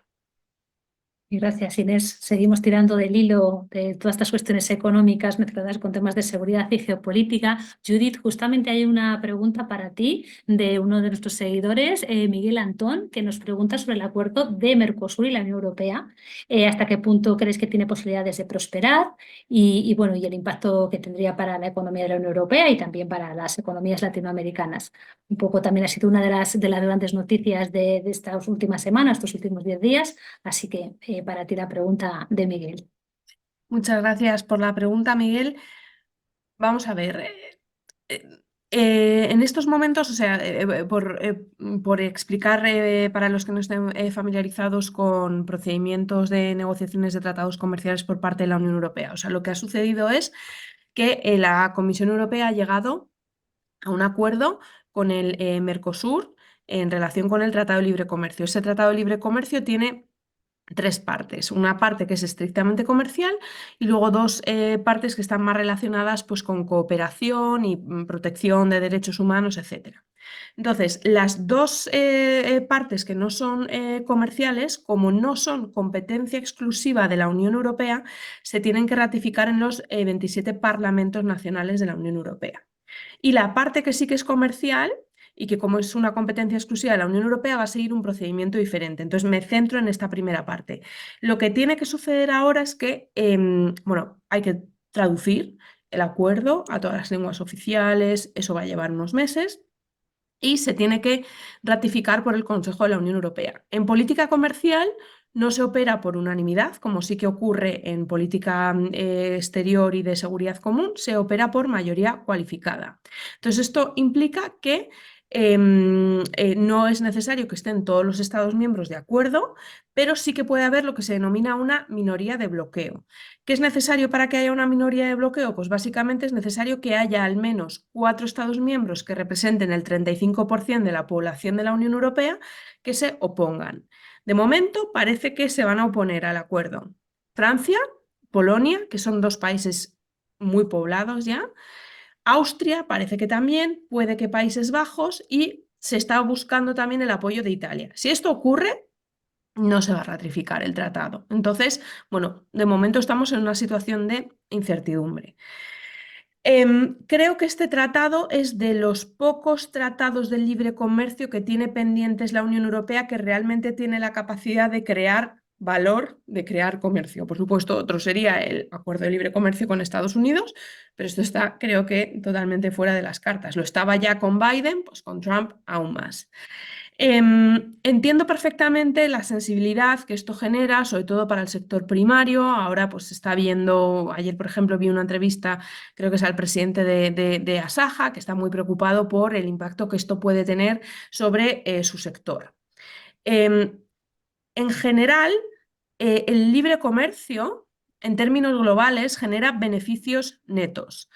Y gracias, Inés. Seguimos tirando del hilo de todas estas cuestiones económicas mezcladas con temas de seguridad y geopolítica. Judith, justamente hay una pregunta para ti de uno de nuestros seguidores, Miguel Antón, que nos pregunta sobre el acuerdo de Mercosur y la Unión Europea. ¿Hasta qué punto crees que tiene posibilidades de prosperar? Bueno, y el impacto que tendría para la economía de la Unión Europea y también para las economías latinoamericanas. Un poco también ha sido una de las grandes noticias de estas últimas semanas, estos últimos 10 días. Así que para ti la pregunta de Miguel. Muchas gracias por la pregunta, Miguel. Vamos a ver. En estos momentos, o sea, por explicar para los que no estén familiarizados con procedimientos de negociaciones de tratados comerciales por parte de la Unión Europea, o sea, lo que ha sucedido es que la Comisión Europea ha llegado a un acuerdo con el Mercosur en relación con el Tratado de Libre Comercio. Ese Tratado de Libre Comercio tiene tres partes, una parte que es estrictamente comercial y luego dos partes que están más relacionadas pues, con cooperación y protección de derechos humanos, etc. Entonces, las dos partes que no son comerciales, como no son competencia exclusiva de la Unión Europea, se tienen que ratificar en los 27 parlamentos nacionales de la Unión Europea. Y la parte que sí que es comercial y que como es una competencia exclusiva de la Unión Europea va a seguir un procedimiento diferente. Entonces me centro en esta primera parte. Lo que tiene que suceder ahora es que, bueno, hay que traducir el acuerdo a todas las lenguas oficiales, eso va a llevar unos meses y se tiene que ratificar por el Consejo de la Unión Europea. En política comercial no se opera por unanimidad, como sí que ocurre en política exterior y de seguridad común, se opera por mayoría cualificada. Entonces, esto implica que No es necesario que estén todos los Estados miembros de acuerdo, pero sí que puede haber lo que se denomina una minoría de bloqueo. ¿Qué es necesario para que haya una minoría de bloqueo? Pues básicamente es necesario que haya al menos 4 Estados miembros que representen el 35% de la población de la Unión Europea que se opongan. De momento parece que se van a oponer al acuerdo Francia, Polonia, que son 2 países muy poblados ya, Austria parece que también, puede que Países Bajos, y se está buscando también el apoyo de Italia. Si esto ocurre, no se va a ratificar el tratado. Entonces, bueno, de momento estamos en una situación de incertidumbre. Creo que este tratado es de los pocos tratados de libre comercio que tiene pendientes la Unión Europea, que realmente tiene la capacidad de crear valor, de crear comercio. Por supuesto, otro sería el acuerdo de libre comercio con Estados Unidos, pero esto está, creo que, totalmente fuera de las cartas. Lo estaba ya con Biden, pues con Trump aún más. Entiendo perfectamente la sensibilidad que esto genera, sobre todo para el sector primario. Ahora pues se está viendo, ayer por ejemplo vi una entrevista, creo que es al presidente de Asaja, que está muy preocupado por el impacto que esto puede tener sobre su sector. En general, el libre comercio, en términos globales, genera beneficios netos,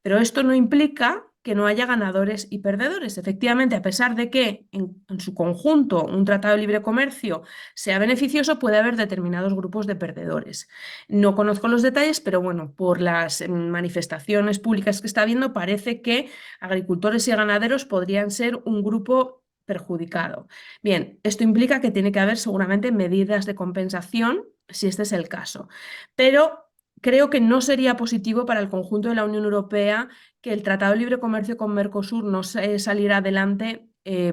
pero esto no implica que no haya ganadores y perdedores. Efectivamente, a pesar de que en su conjunto un tratado de libre comercio sea beneficioso, puede haber determinados grupos de perdedores. No conozco los detalles, pero bueno, por las manifestaciones públicas que está habiendo, parece que agricultores y ganaderos podrían ser un grupo perjudicado. Bien, esto implica que tiene que haber seguramente medidas de compensación, si este es el caso, pero creo que no sería positivo para el conjunto de la Unión Europea que el Tratado de Libre Comercio con Mercosur no saliera adelante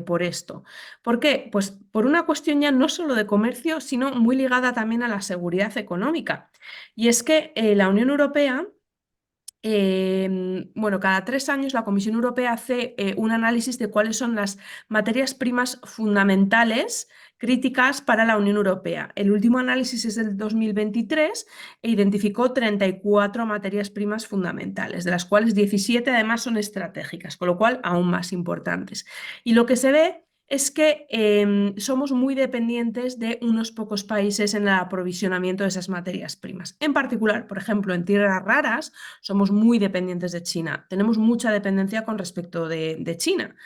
por esto. ¿Por qué? Pues por una cuestión ya no solo de comercio, sino muy ligada también a la seguridad económica. Y es que la Unión Europea, bueno, cada 3 años la Comisión Europea hace un análisis de cuáles son las materias primas fundamentales críticas para la Unión Europea. El último análisis es del 2023 e identificó 34 materias primas fundamentales, de las cuales 17 además son estratégicas, con lo cual aún más importantes. Y lo que se ve es que somos muy dependientes de unos pocos países en el aprovisionamiento de esas materias primas. En particular, por ejemplo, en tierras raras somos muy dependientes de China. Tenemos mucha dependencia con respecto de China.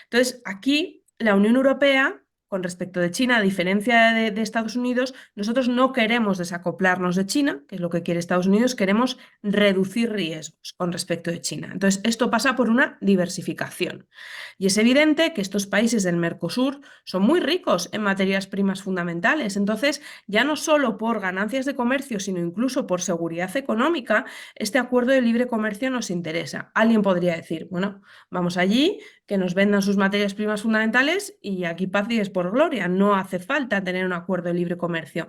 Entonces, aquí la Unión Europea, con respecto de China, a diferencia de Estados Unidos, nosotros no queremos desacoplarnos de China, que es lo que quiere Estados Unidos, queremos reducir riesgos con respecto de China. Entonces, esto pasa por una diversificación. Y es evidente que estos países del Mercosur son muy ricos en materias primas fundamentales. Entonces, ya no solo por ganancias de comercio, sino incluso por seguridad económica, este acuerdo de libre comercio nos interesa. Alguien podría decir, bueno, vamos allí, que nos vendan sus materias primas fundamentales y aquí paz y es por gloria. No hace falta tener un acuerdo de libre comercio.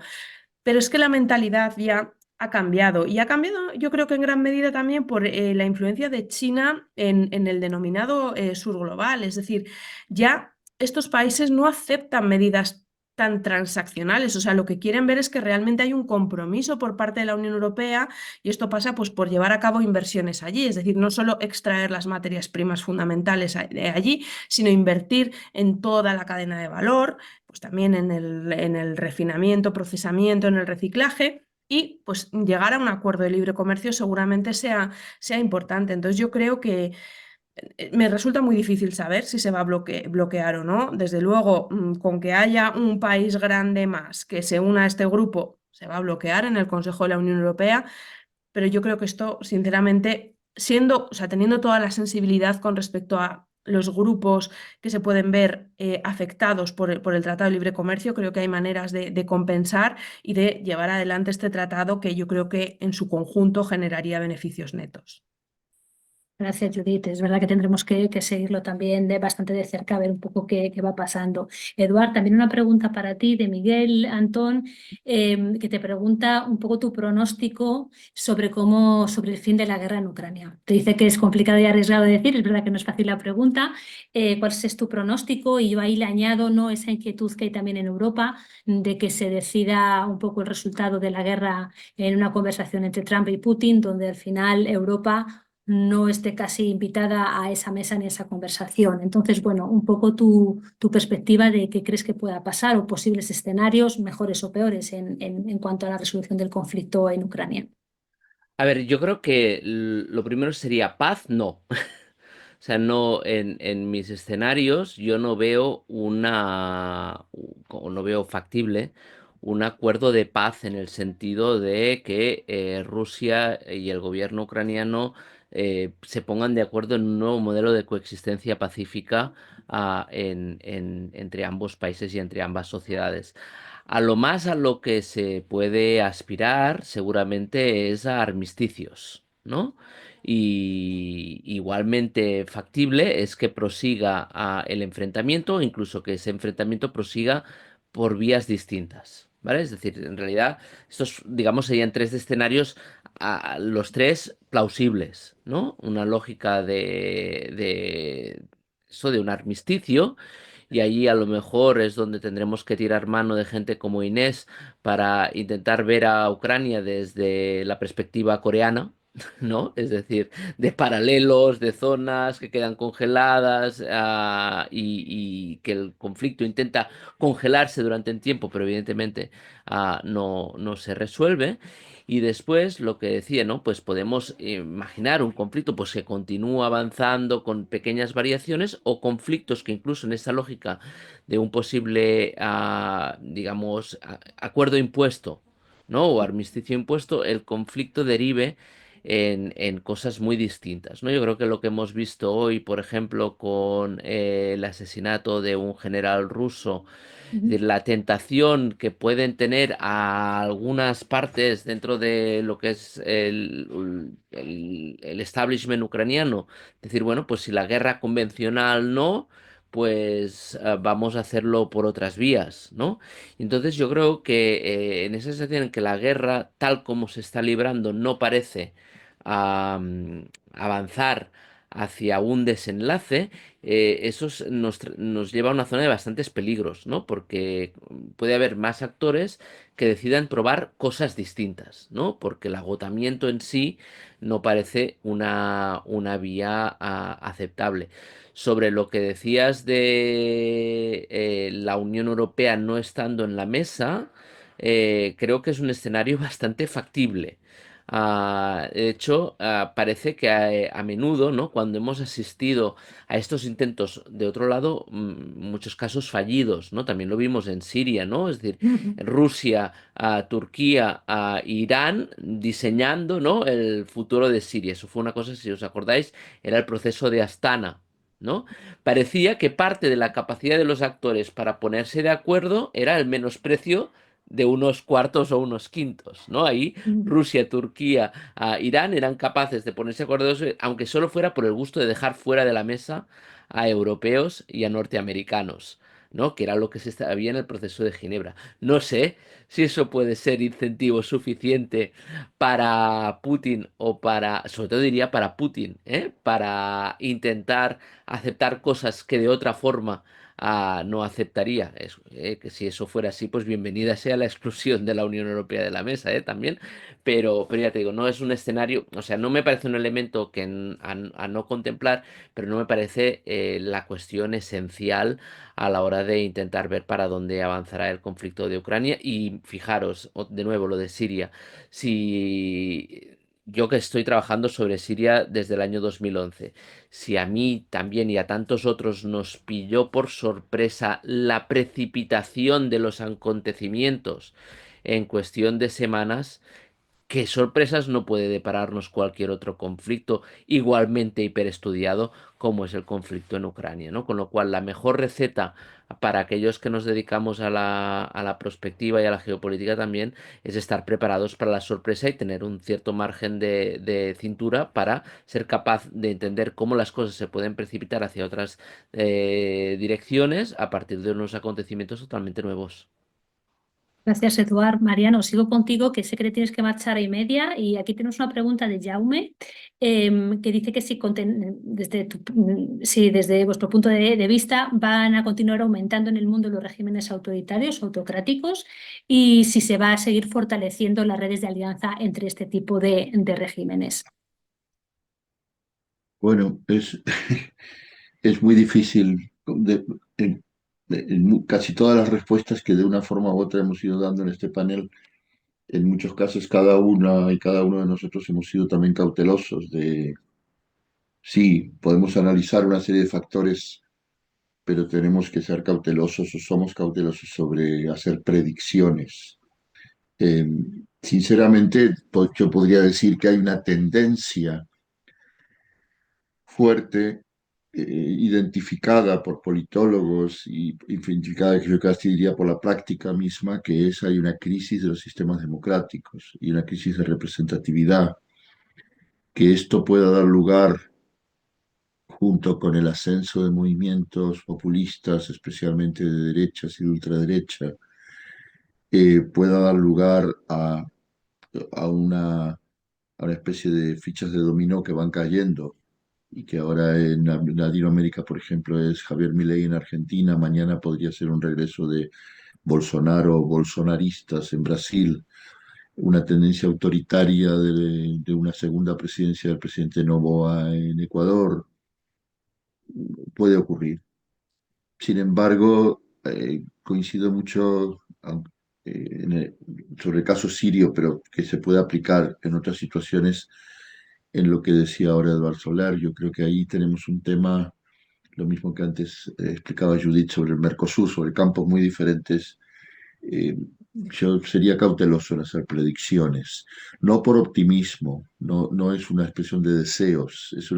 Pero es que la mentalidad ya ha cambiado y ha cambiado yo creo que en gran medida también por la influencia de China en el denominado sur global. Es decir, ya estos países no aceptan medidas tan transaccionales, o sea, lo que quieren ver es que realmente hay un compromiso por parte de la Unión Europea y esto pasa pues por llevar a cabo inversiones allí, es decir, no solo extraer las materias primas fundamentales de allí, sino invertir en toda la cadena de valor, pues también en el refinamiento, procesamiento, en el reciclaje. Y pues llegar a un acuerdo de libre comercio seguramente sea importante. Entonces yo creo que me resulta muy difícil saber si se va a bloquear o no. Desde luego, con que haya un país grande más que se una a este grupo, se va a bloquear en el Consejo de la Unión Europea, pero yo creo que esto, sinceramente, o sea, teniendo toda la sensibilidad con respecto a los grupos que se pueden ver afectados por el Tratado de Libre Comercio, creo que hay maneras de compensar y de llevar adelante este tratado que yo creo que en su conjunto generaría beneficios netos. Gracias, Judith. Es verdad que tendremos que seguirlo también bastante de cerca, a ver un poco qué va pasando. Eduard, también una pregunta para ti de Miguel Antón, que te pregunta un poco tu pronóstico sobre el fin de la guerra en Ucrania. Te dice que es complicado y arriesgado de decir, es verdad que no es fácil la pregunta. ¿Cuál es tu pronóstico? Y yo ahí le añado, ¿no?, esa inquietud que hay también en Europa de que se decida un poco el resultado de la guerra en una conversación entre Trump y Putin, donde al final Europa no esté casi invitada a esa mesa ni a esa conversación. Entonces, bueno, un poco tu perspectiva de qué crees que pueda pasar o posibles escenarios, mejores o peores, en cuanto a la resolución del conflicto en Ucrania. A ver, yo creo que lo primero sería paz, no. O sea, no, en mis escenarios yo no veo o no veo factible un acuerdo de paz en el sentido de que Rusia y el gobierno ucraniano se pongan de acuerdo en un nuevo modelo de coexistencia pacífica entre ambos países y entre ambas sociedades. A lo más a lo que se puede aspirar seguramente es a armisticios, ¿no? Y igualmente factible es que prosiga el enfrentamiento, incluso que ese enfrentamiento prosiga por vías distintas, ¿vale? Es decir, en realidad estos, digamos, serían tres escenarios, los tres plausibles, ¿no? Una lógica de eso, de un armisticio, y allí a lo mejor es donde tendremos que tirar mano de gente como Inés para intentar ver a Ucrania desde la perspectiva coreana, ¿no? Es decir, de paralelos, de zonas que quedan congeladas, y que el conflicto intenta congelarse durante un tiempo, pero evidentemente no se resuelve. Y después, lo que decía, ¿no? Pues podemos imaginar un conflicto pues, que continúa avanzando con pequeñas variaciones o conflictos que incluso en esta lógica de un posible, digamos, acuerdo impuesto, ¿no? O armisticio impuesto, el conflicto derive en cosas muy distintas, ¿no? Yo creo que lo que hemos visto hoy, por ejemplo, con el asesinato de un general ruso, Ujú. de la tentación que pueden tener a algunas partes dentro de lo que es el establishment ucraniano, decir, bueno, pues si la guerra convencional no, pues vamos a hacerlo por otras vías, ¿no? Entonces yo creo que en esa situación en que la guerra, tal como se está librando, no parece avanzar hacia un desenlace, nos lleva a una zona de bastantes peligros, ¿no? Porque puede haber más actores que decidan probar cosas distintas, ¿no? Porque el agotamiento en sí no parece una vía aceptable. Sobre lo que decías de la Unión Europea no estando en la mesa, creo que es un escenario bastante factible. De hecho, parece que a menudo, ¿no? Cuando hemos asistido a estos intentos de otro lado, muchos casos fallidos, ¿no? También lo vimos en Siria, ¿no? Es decir, Ujú. Rusia, Turquía, Irán diseñando, ¿no? El futuro de Siria. Eso fue una cosa, si os acordáis, era el proceso de Astana, ¿no? Parecía que parte de la capacidad de los actores para ponerse de acuerdo era el menosprecio de unos cuartos o unos quintos, ¿no? Ahí Ujú. Rusia, Turquía, Irán eran capaces de ponerse de acuerdo, aunque solo fuera por el gusto de dejar fuera de la mesa a europeos y a norteamericanos, ¿no? Que era lo que se sabía en el proceso de Ginebra. No sé si eso puede ser incentivo suficiente para Putin o sobre todo diría para Putin, ¿eh? Para intentar aceptar cosas que de otra forma no aceptaría. Que si eso fuera así, pues bienvenida sea la exclusión de la Unión Europea de la mesa, también. Pero ya te digo, no es un escenario, o sea, no me parece un elemento a no contemplar, pero no me parece la cuestión esencial a la hora de intentar ver para dónde avanzará el conflicto de Ucrania. Y fijaros, de nuevo, lo de Siria. Si yo que estoy trabajando sobre Siria desde el año 2011, si a mí también y a tantos otros nos pilló por sorpresa la precipitación de los acontecimientos en cuestión de semanas, qué sorpresas no puede depararnos cualquier otro conflicto igualmente hiperestudiado como es el conflicto en Ucrania, ¿no? Con lo cual, la mejor receta para aquellos que nos dedicamos a la prospectiva y a la geopolítica también es estar preparados para la sorpresa y tener un cierto margen de cintura para ser capaz de entender cómo las cosas se pueden precipitar hacia otras direcciones a partir de unos acontecimientos totalmente nuevos. Gracias, Eduard. Mariano, sigo contigo, que sé que te tienes que marchar a y media. Y aquí tenemos una pregunta de Jaume, que dice que si desde vuestro punto de vista van a continuar aumentando en el mundo los regímenes autoritarios, autocráticos, y si se va a seguir fortaleciendo las redes de alianza entre este tipo de regímenes. Bueno, es muy difícil. Casi todas las respuestas que de una forma u otra hemos ido dando en este panel, en muchos casos cada una y cada uno de nosotros hemos sido también cautelosos de, sí, podemos analizar una serie de factores, pero tenemos que ser cautelosos o somos cautelosos sobre hacer predicciones. Eh, Sinceramente, yo podría decir que hay una tendencia fuerte, identificada por politólogos y identificada, yo casi diría, por la práctica misma, que es hay una crisis de los sistemas democráticos y una crisis de representatividad, que esto pueda dar lugar, junto con el ascenso de movimientos populistas, especialmente de derechas y de ultraderecha, pueda dar lugar a una especie de fichas de dominó que van cayendo y que ahora en Latinoamérica, por ejemplo, es Javier Milei en Argentina, mañana podría ser un regreso de Bolsonaro o bolsonaristas en Brasil, una tendencia autoritaria de una segunda presidencia del presidente Noboa en Ecuador, puede ocurrir. Sin embargo, coincido mucho sobre el caso sirio, pero que se puede aplicar en otras situaciones en lo que decía ahora Eduardo Soler. Yo creo que ahí tenemos un tema, lo mismo que antes explicaba Judith sobre el Mercosur, sobre campos muy diferentes. Yo sería cauteloso en hacer predicciones, no por optimismo, no es una expresión de deseos, es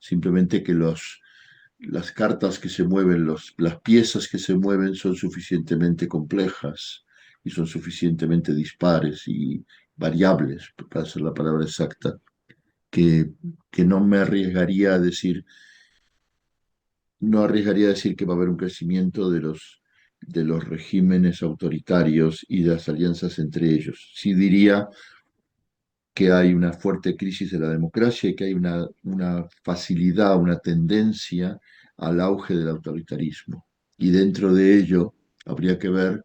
simplemente que las cartas que se mueven, las piezas que se mueven son suficientemente complejas y son suficientemente dispares y variables, para ser la palabra exacta, que, que no me arriesgaría a decir, no arriesgaría a decir que va a haber un crecimiento de los regímenes autoritarios y de las alianzas entre ellos. Sí diría que hay una fuerte crisis de la democracia y que hay una facilidad, una tendencia al auge del autoritarismo. Y dentro de ello habría que ver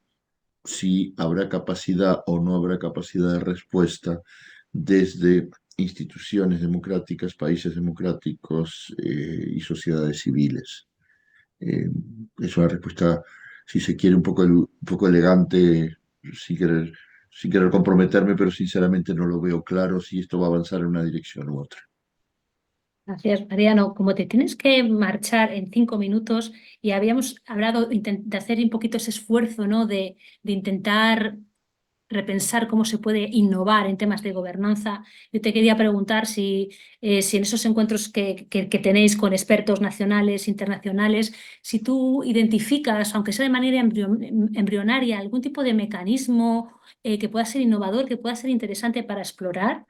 si habrá capacidad o no habrá capacidad de respuesta desde instituciones democráticas, países democráticos y sociedades civiles. Es una respuesta, si se quiere, un poco elegante, sin querer, sin querer comprometerme, pero sinceramente no lo veo claro si esto va a avanzar en una dirección u otra. Gracias, Mariano. Como te tienes que marchar en 5 minutos y habíamos hablado de hacer un poquito ese esfuerzo, ¿no? de intentar repensar cómo se puede innovar en temas de gobernanza. Yo te quería preguntar si en esos encuentros que tenéis con expertos nacionales, internacionales, si tú identificas, aunque sea de manera embrionaria, algún tipo de mecanismo que pueda ser innovador, que pueda ser interesante para explorar,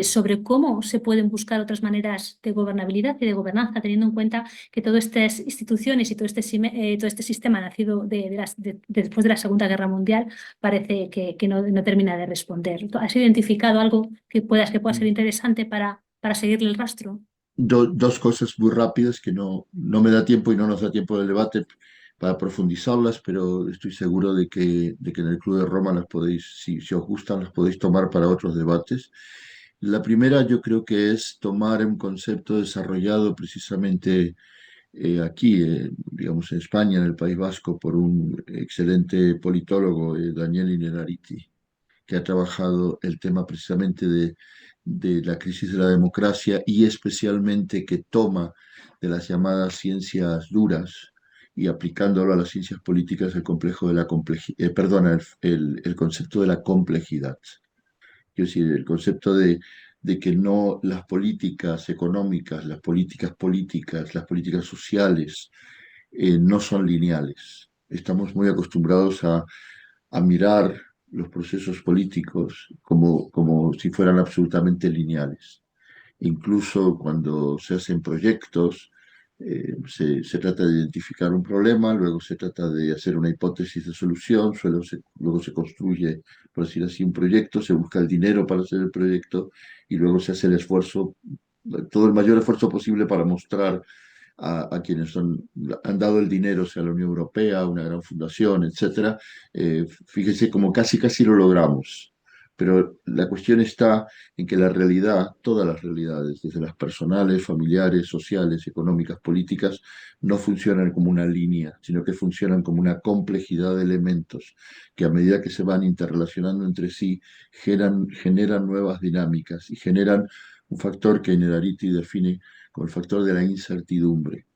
sobre cómo se pueden buscar otras maneras de gobernabilidad y de gobernanza, teniendo en cuenta que todas estas instituciones y todo este sistema nacido después de la Segunda Guerra Mundial parece que no termina de responder. ¿Has identificado algo que pueda ser interesante para seguirle el rastro? Dos cosas muy rápidas que no me da tiempo y no nos da tiempo del debate para profundizarlas, pero estoy seguro de que en el Club de Roma las podéis, si os gustan, las podéis tomar para otros debates. La primera yo creo que es tomar un concepto desarrollado precisamente aquí, digamos en España, en el País Vasco, por un excelente politólogo, Daniel Innerarity, que ha trabajado el tema precisamente de la crisis de la democracia y especialmente que toma de las llamadas ciencias duras y aplicándolo a las ciencias políticas el complejo de la complejidad, perdona, el concepto de la complejidad. Es decir, el concepto de que no las políticas económicas, las políticas políticas, las políticas sociales no son lineales. Estamos muy acostumbrados a mirar los procesos políticos como si fueran absolutamente lineales. Incluso cuando se hacen proyectos, se trata de identificar un problema, luego se trata de hacer una hipótesis de solución, luego se construye, por decir así, un proyecto, se busca el dinero para hacer el proyecto y luego se hace el esfuerzo, todo el mayor esfuerzo posible para mostrar a quienes han dado el dinero, sea la Unión Europea, una gran fundación, etcétera. Fíjese como casi lo logramos. Pero la cuestión está en que la realidad, todas las realidades, desde las personales, familiares, sociales, económicas, políticas, no funcionan como una línea, sino que funcionan como una complejidad de elementos que a medida que se van interrelacionando entre sí, generan nuevas dinámicas y generan un factor que Innerarity define como el factor de la incertidumbre.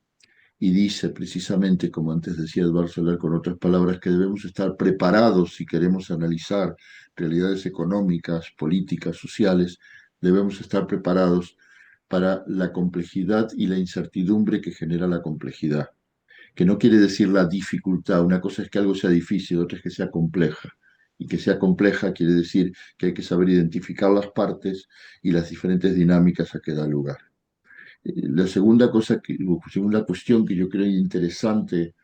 Y dice precisamente, como antes decía Eduardo Soler con otras palabras, que debemos estar preparados si queremos analizar realidades económicas, políticas, sociales, debemos estar preparados para la complejidad y la incertidumbre que genera la complejidad, que no quiere decir la dificultad. Una cosa es que algo sea difícil, otra es que sea compleja. Y que sea compleja quiere decir que hay que saber identificar las partes y las diferentes dinámicas a que da lugar. La segunda cuestión que yo creo interesante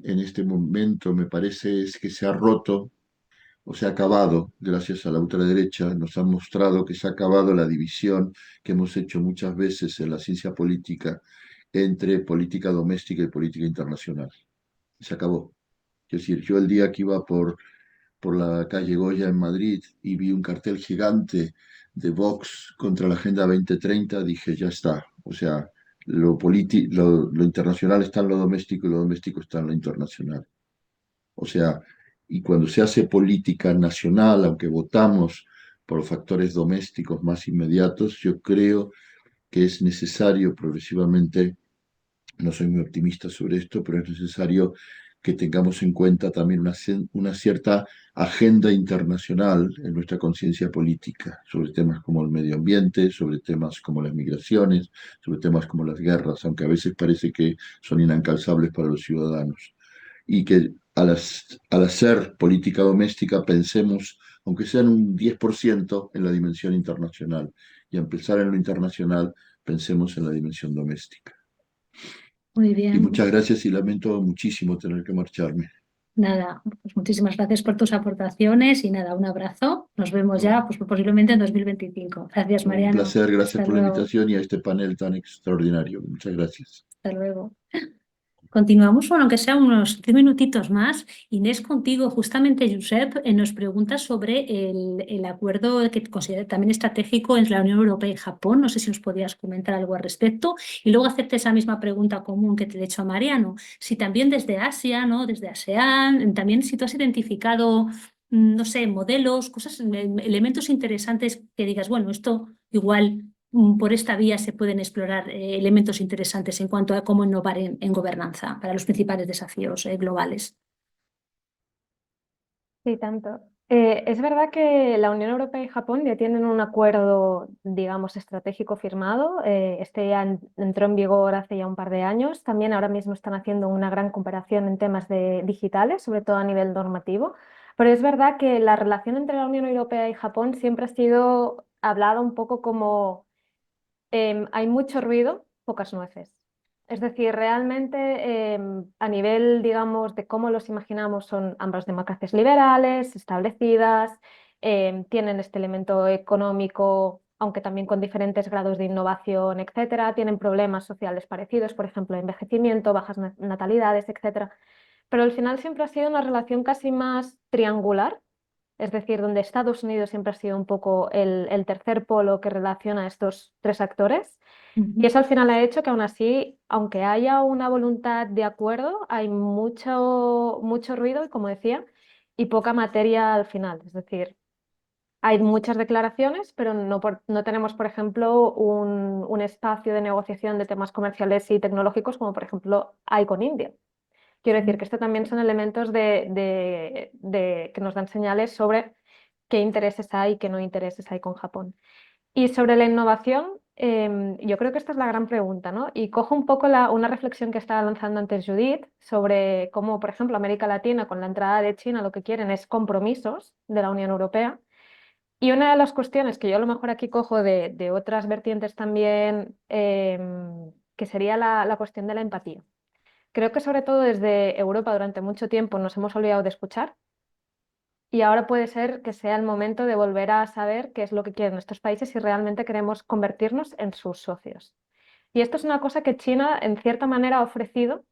en este momento me parece es que se ha roto o se ha acabado, gracias a la ultraderecha, nos han mostrado que se ha acabado la división que hemos hecho muchas veces en la ciencia política entre política doméstica y política internacional. Se acabó. Es decir, yo el día que iba por la calle Goya en Madrid y vi un cartel gigante de Vox contra la Agenda 2030, dije, ya está. O sea, lo internacional está en lo doméstico y lo doméstico está en lo internacional. O sea, y cuando se hace política nacional, aunque votamos por factores domésticos más inmediatos, yo creo que es necesario progresivamente, no soy muy optimista sobre esto, pero es necesario que tengamos en cuenta también una cierta agenda internacional en nuestra conciencia política sobre temas como el medio ambiente, sobre temas como las migraciones, sobre temas como las guerras, aunque a veces parece que son inalcanzables para los ciudadanos. Y que al hacer política doméstica pensemos, aunque sean un 10%, en la dimensión internacional. Y al empezar en lo internacional, pensemos en la dimensión doméstica. Muy Y bien. muchas gracias y lamento muchísimo tener que marcharme. Nada, pues muchísimas gracias por tus aportaciones y nada, un abrazo. Nos vemos ya, pues posiblemente en 2025. Gracias, Un Mariano. placer, gracias Hasta por la luego. invitación y a este panel tan extraordinario. Muchas gracias. Hasta luego. Continuamos, bueno, aunque sea unos 10 minutitos más. Inés, contigo, justamente Josep nos pregunta sobre el acuerdo que considera también estratégico entre la Unión Europea y Japón. No sé si nos podías comentar algo al respecto. Y luego hacerte esa misma pregunta común que te he hecho a Mariano. Si también desde Asia, ¿no? Desde ASEAN, también si tú has identificado, no sé, modelos, cosas, elementos interesantes que digas, bueno, esto igual por esta vía se pueden explorar elementos interesantes en cuanto a cómo innovar en gobernanza para los principales desafíos globales. Sí, tanto. Es verdad que la Unión Europea y Japón ya tienen un acuerdo, digamos, estratégico firmado. Este ya entró en vigor hace ya un par de años. También ahora mismo están haciendo una gran cooperación en temas digitales, sobre todo a nivel normativo. Pero es verdad que la relación entre la Unión Europea y Japón siempre ha sido hablada un poco como hay mucho ruido, pocas nueces. Es decir, realmente a nivel, digamos, de cómo los imaginamos, son ambas democracias liberales, establecidas, tienen este elemento económico, aunque también con diferentes grados de innovación, etcétera, tienen problemas sociales parecidos, por ejemplo, envejecimiento, bajas natalidades, etcétera. Pero al final siempre ha sido una relación casi más triangular, es decir, donde Estados Unidos siempre ha sido un poco el tercer polo que relaciona a estos tres actores. Y eso al final ha hecho que aún así, aunque haya una voluntad de acuerdo, hay mucho ruido, y como decía, y poca materia al final. Es decir, hay muchas declaraciones, pero no tenemos, por ejemplo, un espacio de negociación de temas comerciales y tecnológicos como, por ejemplo, hay con India. Quiero decir que esto también son elementos que nos dan señales sobre qué intereses hay y qué no intereses hay con Japón. Y sobre la innovación, yo creo que esta es la gran pregunta, ¿no? Y cojo un poco una reflexión que estaba lanzando antes Judith sobre cómo, por ejemplo, América Latina con la entrada de China lo que quieren es compromisos de la Unión Europea. Y una de las cuestiones que yo a lo mejor aquí cojo de otras vertientes también, que sería la cuestión de la empatía. Creo que sobre todo desde Europa durante mucho tiempo nos hemos olvidado de escuchar. Y ahora puede ser que sea el momento de volver a saber qué es lo que quieren estos países si realmente queremos convertirnos en sus socios. Y esto es una cosa que China, en cierta manera, ha ofrecido.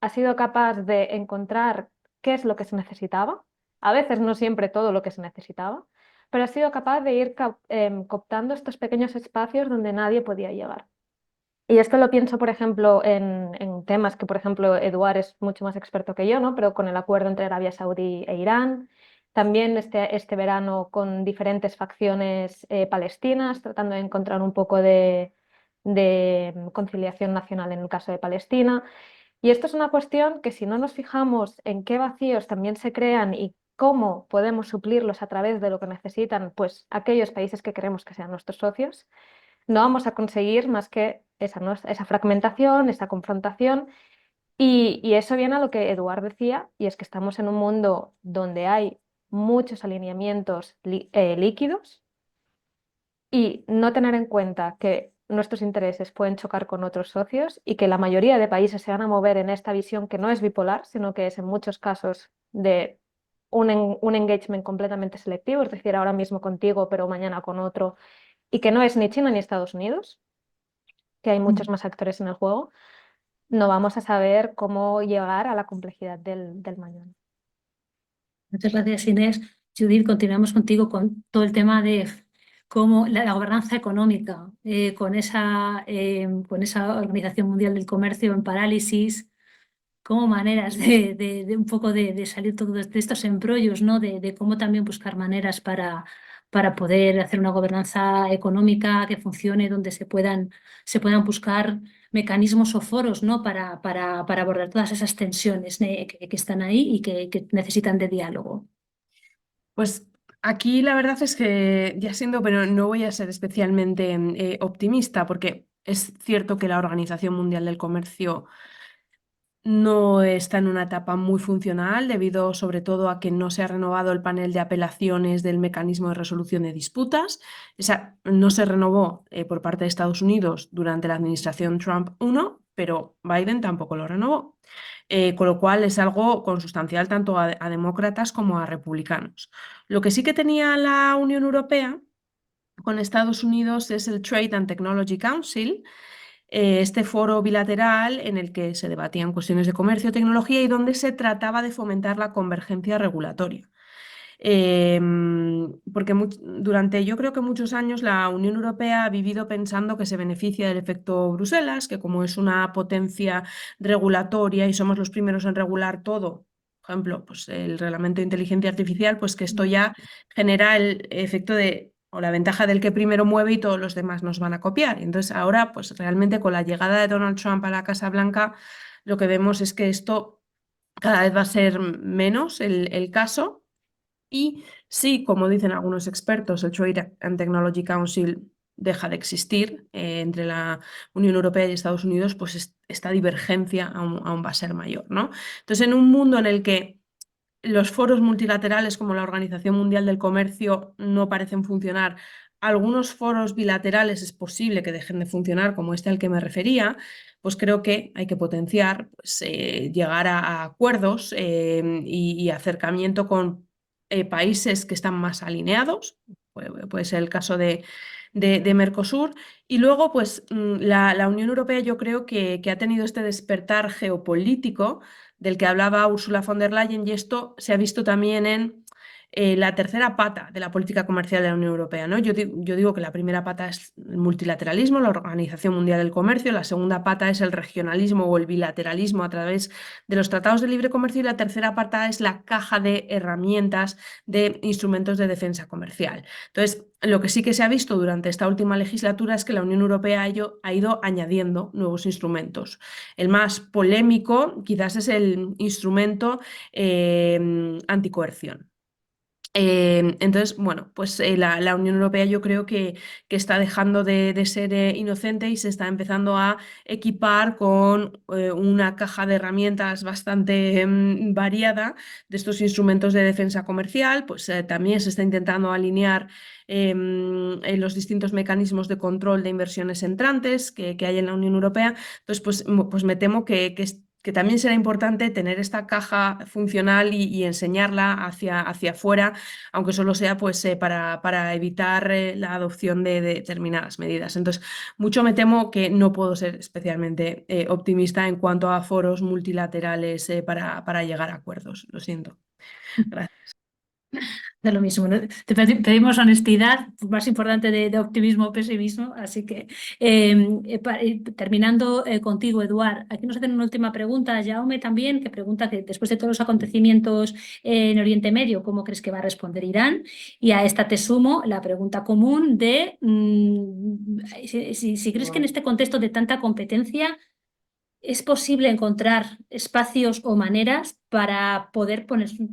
Ha sido capaz de encontrar qué es lo que se necesitaba. A veces no siempre todo lo que se necesitaba, pero ha sido capaz de ir cooptando estos pequeños espacios donde nadie podía llegar. Y esto lo pienso, por ejemplo, en temas que, por ejemplo, Eduard es mucho más experto que yo, ¿no? Pero con el acuerdo entre Arabia Saudí e Irán, también este verano con diferentes facciones palestinas, tratando de encontrar un poco de conciliación nacional en el caso de Palestina. Y esto es una cuestión que si no nos fijamos en qué vacíos también se crean y cómo podemos suplirlos a través de lo que necesitan pues, aquellos países que queremos que sean nuestros socios, no vamos a conseguir más que esa, ¿no? Esa fragmentación, esa confrontación. Y eso viene a lo que Eduard decía, y es que estamos en un mundo donde hay muchos alineamientos líquidos y no tener en cuenta que nuestros intereses pueden chocar con otros socios y que la mayoría de países se van a mover en esta visión que no es bipolar, sino que es en muchos casos de un engagement completamente selectivo, es decir, ahora mismo contigo, pero mañana con otro, y que no es ni China ni Estados Unidos, que hay muchos más actores en el juego, no vamos a saber cómo llegar a la complejidad del mañana. Muchas gracias, Inés. Judith, continuamos contigo con todo el tema de cómo la gobernanza económica, con esa Organización Mundial del Comercio en parálisis, como maneras de un poco de salir todos de estos embrollos, ¿no? De cómo también buscar maneras para poder hacer una gobernanza económica que funcione, donde se puedan buscar mecanismos o foros, ¿no? Para abordar todas esas tensiones que están ahí y que necesitan de diálogo. Pues aquí la verdad es que, ya siendo, pero no voy a ser especialmente optimista, porque es cierto que la Organización Mundial del Comercio no está en una etapa muy funcional, debido sobre todo a que no se ha renovado el panel de apelaciones del mecanismo de resolución de disputas. Esa no se renovó por parte de Estados Unidos durante la administración Trump 1, pero Biden tampoco lo renovó. Con lo cual es algo consustancial tanto a demócratas como a republicanos. Lo que sí que tenía la Unión Europea con Estados Unidos es el Trade and Technology Council, este foro bilateral en el que se debatían cuestiones de comercio, tecnología y donde se trataba de fomentar la convergencia regulatoria. Porque durante yo creo que muchos años la Unión Europea ha vivido pensando que se beneficia del efecto Bruselas, que como es una potencia regulatoria y somos los primeros en regular todo, por ejemplo, pues el reglamento de inteligencia artificial, pues que esto ya genera el efecto de o la ventaja del que primero mueve y todos los demás nos van a copiar. Entonces ahora, pues realmente con la llegada de Donald Trump a la Casa Blanca, lo que vemos es que esto cada vez va a ser menos el caso. Y sí, como dicen algunos expertos, el Trade and Technology Council deja de existir entre la Unión Europea y Estados Unidos, pues esta divergencia aún va a ser mayor, ¿no? Entonces, en un mundo en el que los foros multilaterales como la Organización Mundial del Comercio no parecen funcionar, algunos foros bilaterales es posible que dejen de funcionar, como este al que me refería, pues creo que hay que potenciar, pues, llegar a acuerdos y acercamiento con países que están más alineados, puede ser el caso de Mercosur, y luego pues la Unión Europea yo creo que ha tenido este despertar geopolítico del que hablaba Ursula von der Leyen, y esto se ha visto también en la tercera pata de la política comercial de la Unión Europea, ¿no? Yo digo que la primera pata es el multilateralismo, la Organización Mundial del Comercio, la segunda pata es el regionalismo o el bilateralismo a través de los tratados de libre comercio, y la tercera pata es la caja de herramientas de instrumentos de defensa comercial. Entonces, lo que sí que se ha visto durante esta última legislatura es que la Unión Europea ha ido añadiendo nuevos instrumentos. El más polémico quizás es el instrumento anticoerción. Entonces, bueno, pues la Unión Europea yo creo que está dejando de ser inocente y se está empezando a equipar con una caja de herramientas bastante variada de estos instrumentos de defensa comercial. Pues también se está intentando alinear en los distintos mecanismos de control de inversiones entrantes que hay en la Unión Europea. Entonces, pues me temo que también será importante tener esta caja funcional y enseñarla hacia afuera, aunque solo sea pues, para evitar la adopción de determinadas medidas. Entonces, mucho me temo que no puedo ser especialmente optimista en cuanto a foros multilaterales para llegar a acuerdos. Lo siento. Gracias. De lo mismo, ¿no? Pedimos honestidad, más importante de optimismo o pesimismo. Así que, terminando contigo, Eduard, aquí nos hacen una última pregunta, Jaume también, que pregunta que después de todos los acontecimientos en Oriente Medio, ¿cómo crees que va a responder Irán? Y a esta te sumo la pregunta común de si crees que en este contexto de tanta competencia ¿es posible encontrar espacios o maneras para poder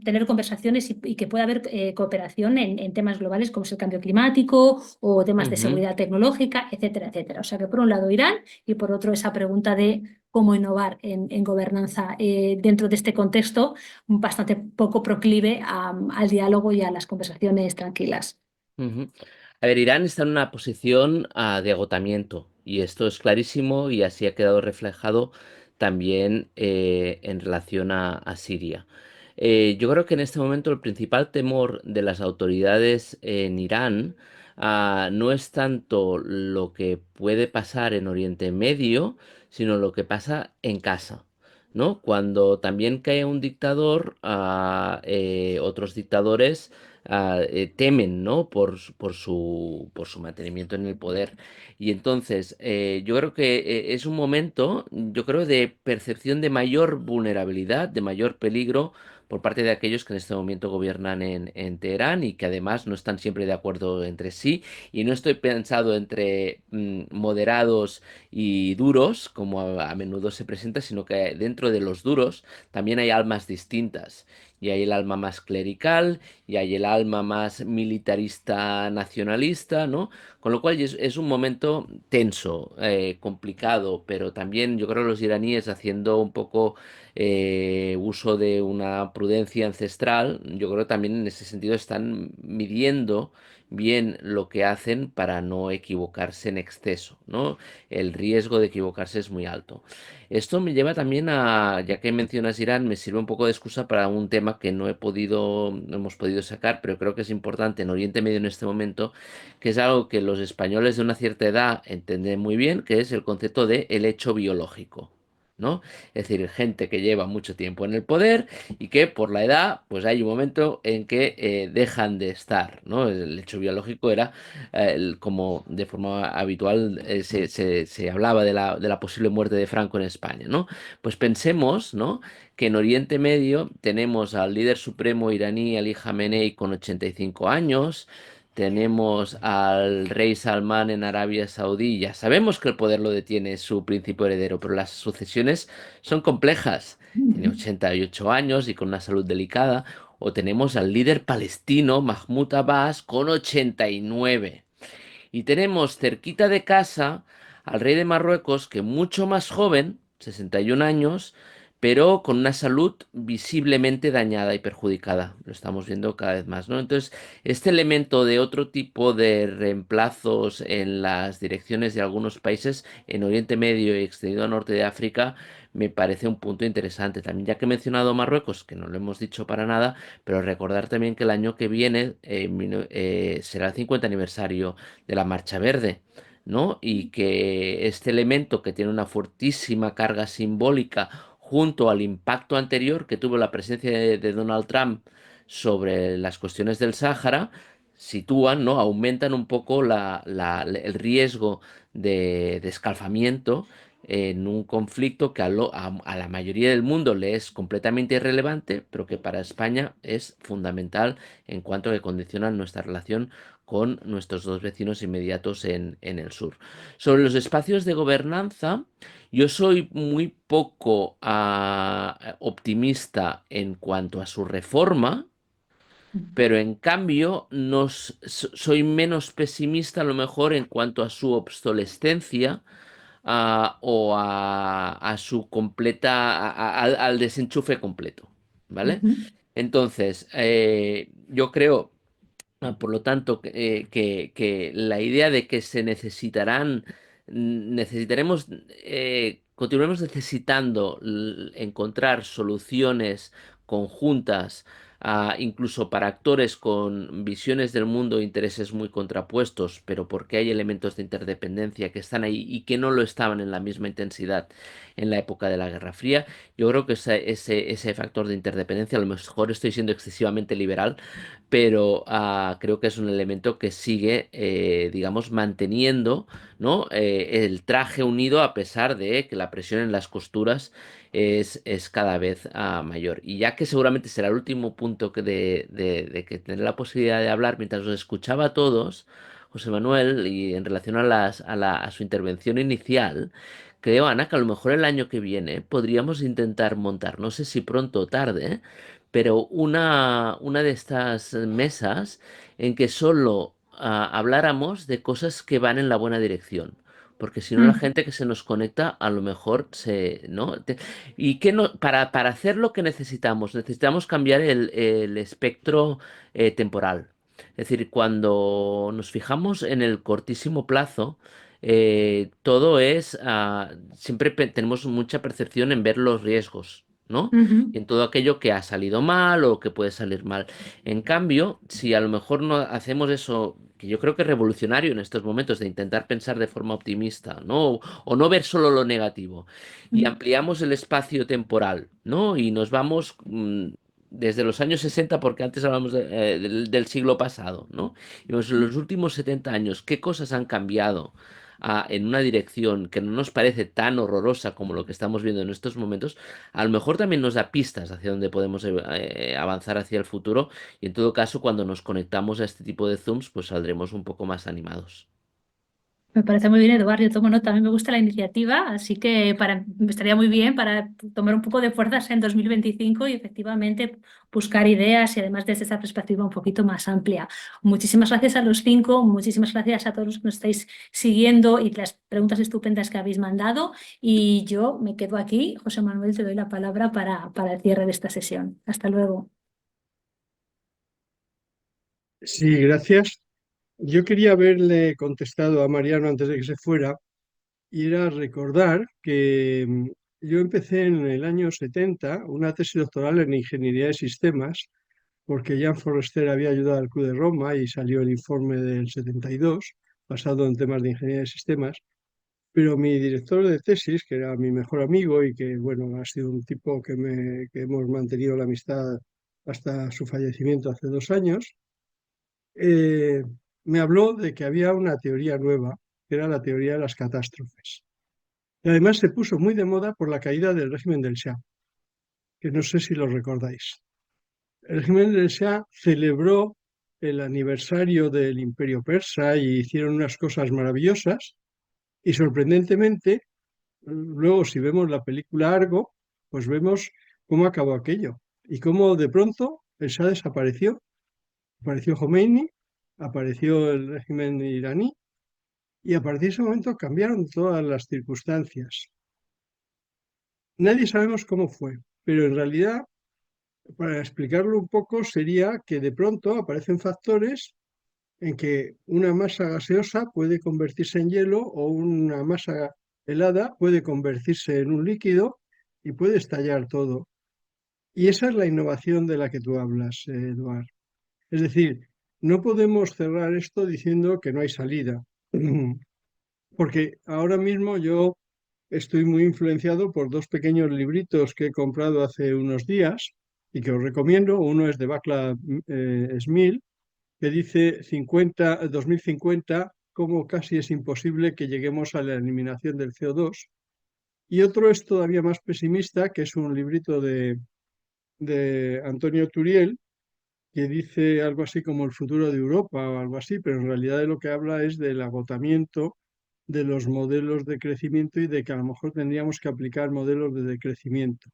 tener conversaciones y que pueda haber cooperación en temas globales como es el cambio climático o temas de Ujú. seguridad tecnológica, etcétera, etcétera? O sea que por un lado Irán y por otro esa pregunta de cómo innovar en gobernanza dentro de este contexto bastante poco proclive al diálogo y a las conversaciones tranquilas. Ujú. A ver, Irán está en una posición de agotamiento y esto es clarísimo y así ha quedado reflejado también en relación a Siria. Yo creo que en este momento el principal temor de las autoridades en Irán no es tanto lo que puede pasar en Oriente Medio, sino lo que pasa en casa. ¿No? Cuando también cae un dictador, otros dictadores temen, ¿no? Por su mantenimiento en el poder. Y entonces, yo creo que es un momento, yo creo, de percepción de mayor vulnerabilidad, de mayor peligro por parte de aquellos que en este momento gobiernan en Teherán y que además no están siempre de acuerdo entre sí. Y no estoy pensado entre moderados y duros, como a menudo se presenta, sino que dentro de los duros también hay almas distintas. Y hay el alma más clerical, y hay el alma más militarista nacionalista, ¿no? Con lo cual es un momento tenso, complicado, pero también yo creo los iraníes haciendo un poco uso de una prudencia ancestral, yo creo que también en ese sentido están midiendo bien lo que hacen para no equivocarse en exceso, ¿no? El riesgo de equivocarse es muy alto. Esto me lleva también ya que mencionas Irán, me sirve un poco de excusa para un tema que no hemos podido sacar, pero creo que es importante en Oriente Medio en este momento, que es algo que los españoles de una cierta edad entienden muy bien, que es el concepto de el hecho biológico. ¿No? Es decir, gente que lleva mucho tiempo en el poder y que por la edad, pues hay un momento en que dejan de estar, ¿no? El hecho biológico era como de forma habitual se hablaba de la posible muerte de Franco en España, ¿no? Pues pensemos, ¿no? Que en Oriente Medio tenemos al líder supremo iraní Ali Khamenei con 85 años, tenemos al rey Salmán en Arabia Saudí, ya sabemos que el poder lo detiene su príncipe heredero, pero las sucesiones son complejas. Tiene 88 años y con una salud delicada. O tenemos al líder palestino Mahmoud Abbas con 89. Y tenemos cerquita de casa al rey de Marruecos, que mucho más joven, 61 años, pero con una salud visiblemente dañada y perjudicada. Lo estamos viendo cada vez más, ¿no? Entonces, este elemento de otro tipo de reemplazos en las direcciones de algunos países en Oriente Medio y extendido a norte de África me parece un punto interesante. También, ya que he mencionado Marruecos, que no lo hemos dicho para nada, pero recordar también que el año que viene será el 50 aniversario de la Marcha Verde, ¿no? Y que este elemento que tiene una fortísima carga simbólica junto al impacto anterior que tuvo la presencia de Donald Trump sobre las cuestiones del Sáhara, sitúan, ¿no? Aumentan un poco el riesgo de escalfamiento en un conflicto que a la mayoría del mundo le es completamente irrelevante, pero que para España es fundamental en cuanto a que condiciona nuestra relación con nuestros dos vecinos inmediatos en el sur. Sobre los espacios de gobernanza, yo soy muy poco optimista en cuanto a su reforma, pero en cambio soy menos pesimista a lo mejor en cuanto a su obsolescencia o a su completa, al desenchufe completo, ¿vale? Ujú. Entonces, yo creo por lo tanto, que la idea de que necesitaremos, continuaremos necesitando encontrar soluciones conjuntas incluso para actores con visiones del mundo e intereses muy contrapuestos, pero porque hay elementos de interdependencia que están ahí y que no lo estaban en la misma intensidad en la época de la Guerra Fría. Yo creo que ese factor de interdependencia, a lo mejor estoy siendo excesivamente liberal, pero creo que es un elemento que sigue, digamos, manteniendo, ¿no? El traje unido a pesar de que la presión en las costuras es cada vez mayor. Y ya que seguramente será el último punto de que tendré la posibilidad de hablar mientras os escuchaba a todos, José Manuel, y en relación a su intervención inicial, creo, Ana, que a lo mejor el año que viene podríamos intentar montar, no sé si pronto o tarde, pero una de estas mesas en que solo habláramos de cosas que van en la buena dirección. Porque si no, la gente que se nos conecta a lo mejor ¿no? ¿Y qué no, para hacer lo que necesitamos? Necesitamos cambiar el espectro temporal. Es decir, cuando nos fijamos en el cortísimo plazo, todo siempre tenemos mucha percepción en ver los riesgos, ¿no? Ujú. Y en todo aquello que ha salido mal o que puede salir mal. En cambio, si a lo mejor no hacemos eso, que yo creo que es revolucionario en estos momentos, de intentar pensar de forma optimista, ¿no? O no ver solo lo negativo, y ampliamos el espacio temporal, ¿no? Y nos vamos desde los años 60, porque antes hablamos del siglo pasado, ¿no? Y vemos en los últimos 70 años qué cosas han cambiado en una dirección que no nos parece tan horrorosa como lo que estamos viendo en estos momentos. A lo mejor también nos da pistas hacia dónde podemos avanzar hacia el futuro, y en todo caso, cuando nos conectamos a este tipo de Zooms, pues saldremos un poco más animados. Me parece muy bien, Eduardo. Yo tomo nota. A mí me gusta la iniciativa, así que estaría muy bien para tomar un poco de fuerzas en 2025 y efectivamente buscar ideas y además desde esa perspectiva un poquito más amplia. Muchísimas gracias a los cinco, muchísimas gracias a todos los que nos estáis siguiendo y las preguntas estupendas que habéis mandado. Y yo me quedo aquí. José Manuel, te doy la palabra para el cierre de esta sesión. Hasta luego. Sí, gracias. Yo quería haberle contestado a Mariano antes de que se fuera y era recordar que yo empecé en el año 70 una tesis doctoral en ingeniería de sistemas, porque Jean Forester había ayudado al Club de Roma y salió el informe del 72 basado en temas de ingeniería de sistemas. Pero mi director de tesis, que era mi mejor amigo y que, bueno, ha sido un tipo que hemos mantenido la amistad hasta su fallecimiento hace 2 años, eh, me habló de que había una teoría nueva, que era la teoría de las catástrofes. Y además se puso muy de moda por la caída del régimen del Shah, que no sé si lo recordáis. El régimen del Shah celebró el aniversario del Imperio Persa y hicieron unas cosas maravillosas y sorprendentemente, luego si vemos la película Argo, pues vemos cómo acabó aquello y cómo de pronto el Shah desapareció. Apareció Khomeini, apareció el régimen iraní y a partir de ese momento cambiaron todas las circunstancias. Nadie sabemos cómo fue, pero en realidad, para explicarlo un poco, sería que de pronto aparecen factores en que una masa gaseosa puede convertirse en hielo o una masa helada puede convertirse en un líquido y puede estallar todo. Y esa es la innovación de la que tú hablas, Eduard. Es decir, no podemos cerrar esto diciendo que no hay salida, porque ahora mismo yo estoy muy influenciado por dos pequeños libritos que he comprado hace unos días y que os recomiendo. Uno es de Václav Smil, que dice 2050, cómo casi es imposible que lleguemos a la eliminación del CO2. Y otro es todavía más pesimista, que es un librito de Antonio Turiel, que dice algo así como el futuro de Europa o algo así, pero en realidad de lo que habla es del agotamiento de los modelos de crecimiento y de que a lo mejor tendríamos que aplicar modelos de decrecimiento.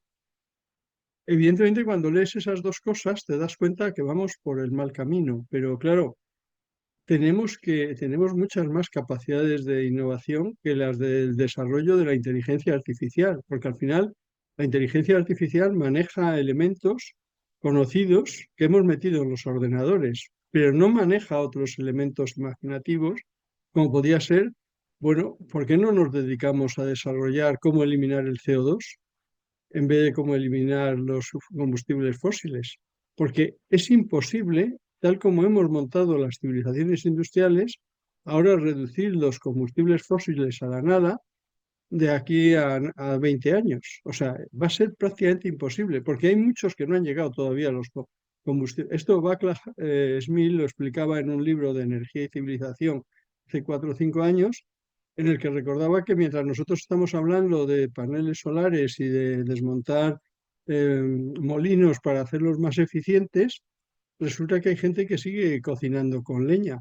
Evidentemente, cuando lees esas dos cosas te das cuenta que vamos por el mal camino, pero claro, tenemos muchas más capacidades de innovación que las del desarrollo de la inteligencia artificial, porque al final la inteligencia artificial maneja elementos conocidos que hemos metido en los ordenadores, pero no maneja otros elementos imaginativos, como podía ser, bueno, ¿por qué no nos dedicamos a desarrollar cómo eliminar el CO2 en vez de cómo eliminar los combustibles fósiles? porque es imposible, tal como hemos montado las civilizaciones industriales, ahora reducir los combustibles fósiles a la nada de aquí a 20 años. O sea, va a ser prácticamente imposible, porque hay muchos que no han llegado todavía a los combustibles. Esto Václav Smil lo explicaba en un libro de Energía y Civilización hace 4 o 5 años, en el que recordaba que mientras nosotros estamos hablando de paneles solares y de desmontar molinos para hacerlos más eficientes, resulta que hay gente que sigue cocinando con leña.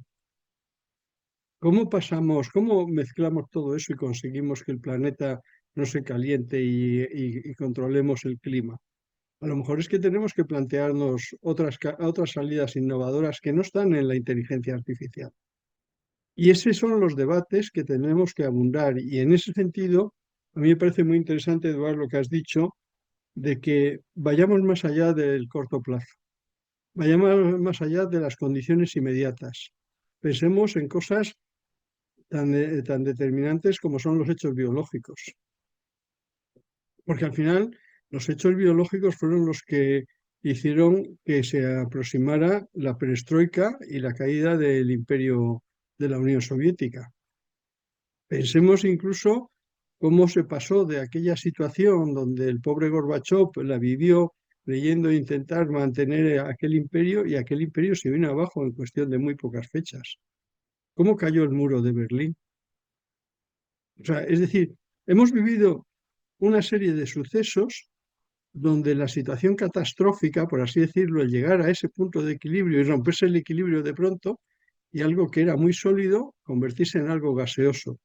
¿Cómo pasamos, cómo mezclamos todo eso y conseguimos que el planeta no se caliente y controlemos el clima? A lo mejor es que tenemos que plantearnos otras salidas innovadoras que no están en la inteligencia artificial. Y esos son los debates que tenemos que abundar. Y en ese sentido, a mí me parece muy interesante, Eduardo, lo que has dicho, de que vayamos más allá del corto plazo, vayamos más allá de las condiciones inmediatas. Pensemos en cosas tan determinantes como son los hechos biológicos. Porque al final los hechos biológicos fueron los que hicieron que se aproximara la perestroika y la caída del imperio de la Unión Soviética. Pensemos incluso cómo se pasó de aquella situación donde el pobre Gorbachov la vivió creyendo intentar mantener aquel imperio y aquel imperio se vino abajo en cuestión de muy pocas fechas. ¿Cómo cayó el muro de Berlín? O sea, es decir, hemos vivido una serie de sucesos donde la situación catastrófica, por así decirlo, el llegar a ese punto de equilibrio y romperse el equilibrio de pronto y algo que era muy sólido, convertirse en algo gaseoso.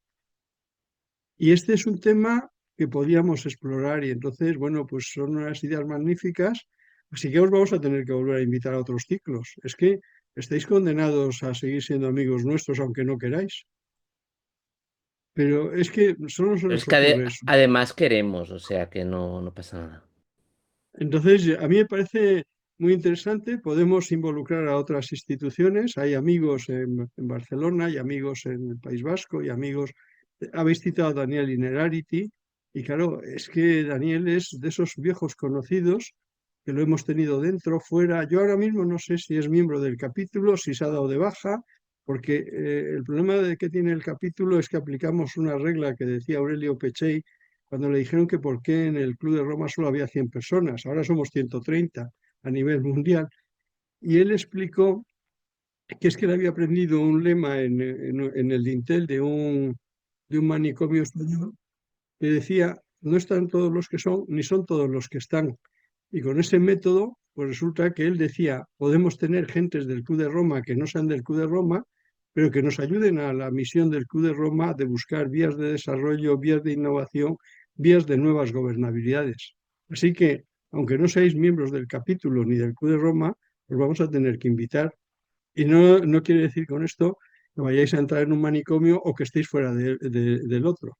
Y este es un tema que podíamos explorar y entonces, bueno, pues son unas ideas magníficas, así que os vamos a tener que volver a invitar a otros ciclos. Es que estáis condenados a seguir siendo amigos nuestros aunque no queráis. Pero es que solo se Pero nos es que ocurre eso. además queremos, o sea que no pasa nada. Entonces, a mí me parece muy interesante, podemos involucrar a otras instituciones, hay amigos en Barcelona, hay amigos en el País Vasco, y amigos, habéis citado a Daniel Innerarity, y claro, es que Daniel es de esos viejos conocidos que lo hemos tenido dentro, fuera. Yo ahora mismo no sé si es miembro del capítulo, si se ha dado de baja, porque el problema de que tiene el capítulo es que aplicamos una regla que decía Aurelio Peccei cuando le dijeron que por qué en el Club de Roma solo había 100 personas, ahora somos 130 a nivel mundial. Y él explicó que es que él había aprendido un lema en el dintel de un manicomio español que decía, no están todos los que son, ni son todos los que están. Y con ese método, pues resulta que él decía, podemos tener gentes del Club de Roma que no sean del Club de Roma, pero que nos ayuden a la misión del Club de Roma de buscar vías de desarrollo, vías de innovación, vías de nuevas gobernabilidades. Así que, aunque no seáis miembros del capítulo ni del Club de Roma, os vamos a tener que invitar. Y no quiere decir con esto que vayáis a entrar en un manicomio o que estéis fuera del otro.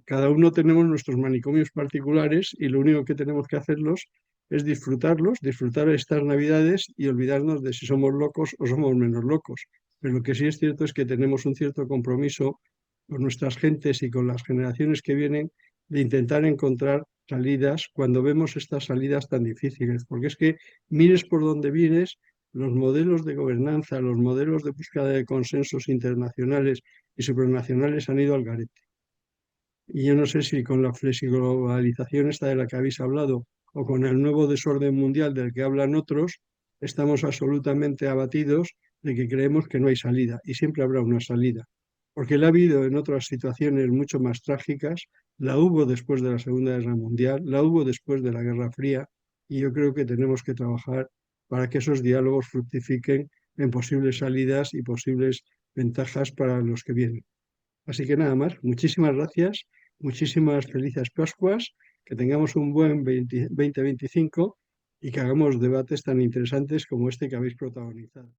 Cada uno tenemos nuestros manicomios particulares y lo único que tenemos que hacerlos es disfrutarlos, disfrutar estas Navidades y olvidarnos de si somos locos o somos menos locos. Pero lo que sí es cierto es que tenemos un cierto compromiso con nuestras gentes y con las generaciones que vienen de intentar encontrar salidas cuando vemos estas salidas tan difíciles. Porque es que mires por dónde vienes, los modelos de gobernanza, los modelos de búsqueda de consensos internacionales y supranacionales han ido al garete. Y yo no sé si con la flexiglobalización esta de la que habéis hablado o con el nuevo desorden mundial del que hablan otros, estamos absolutamente abatidos de que creemos que no hay salida y siempre habrá una salida. Porque la ha habido en otras situaciones mucho más trágicas, la hubo después de la Segunda Guerra Mundial, la hubo después de la Guerra Fría y yo creo que tenemos que trabajar para que esos diálogos fructifiquen en posibles salidas y posibles ventajas para los que vienen. Así que nada más, muchísimas gracias, muchísimas felices Pascuas, que tengamos un buen 2025 y que hagamos debates tan interesantes como este que habéis protagonizado.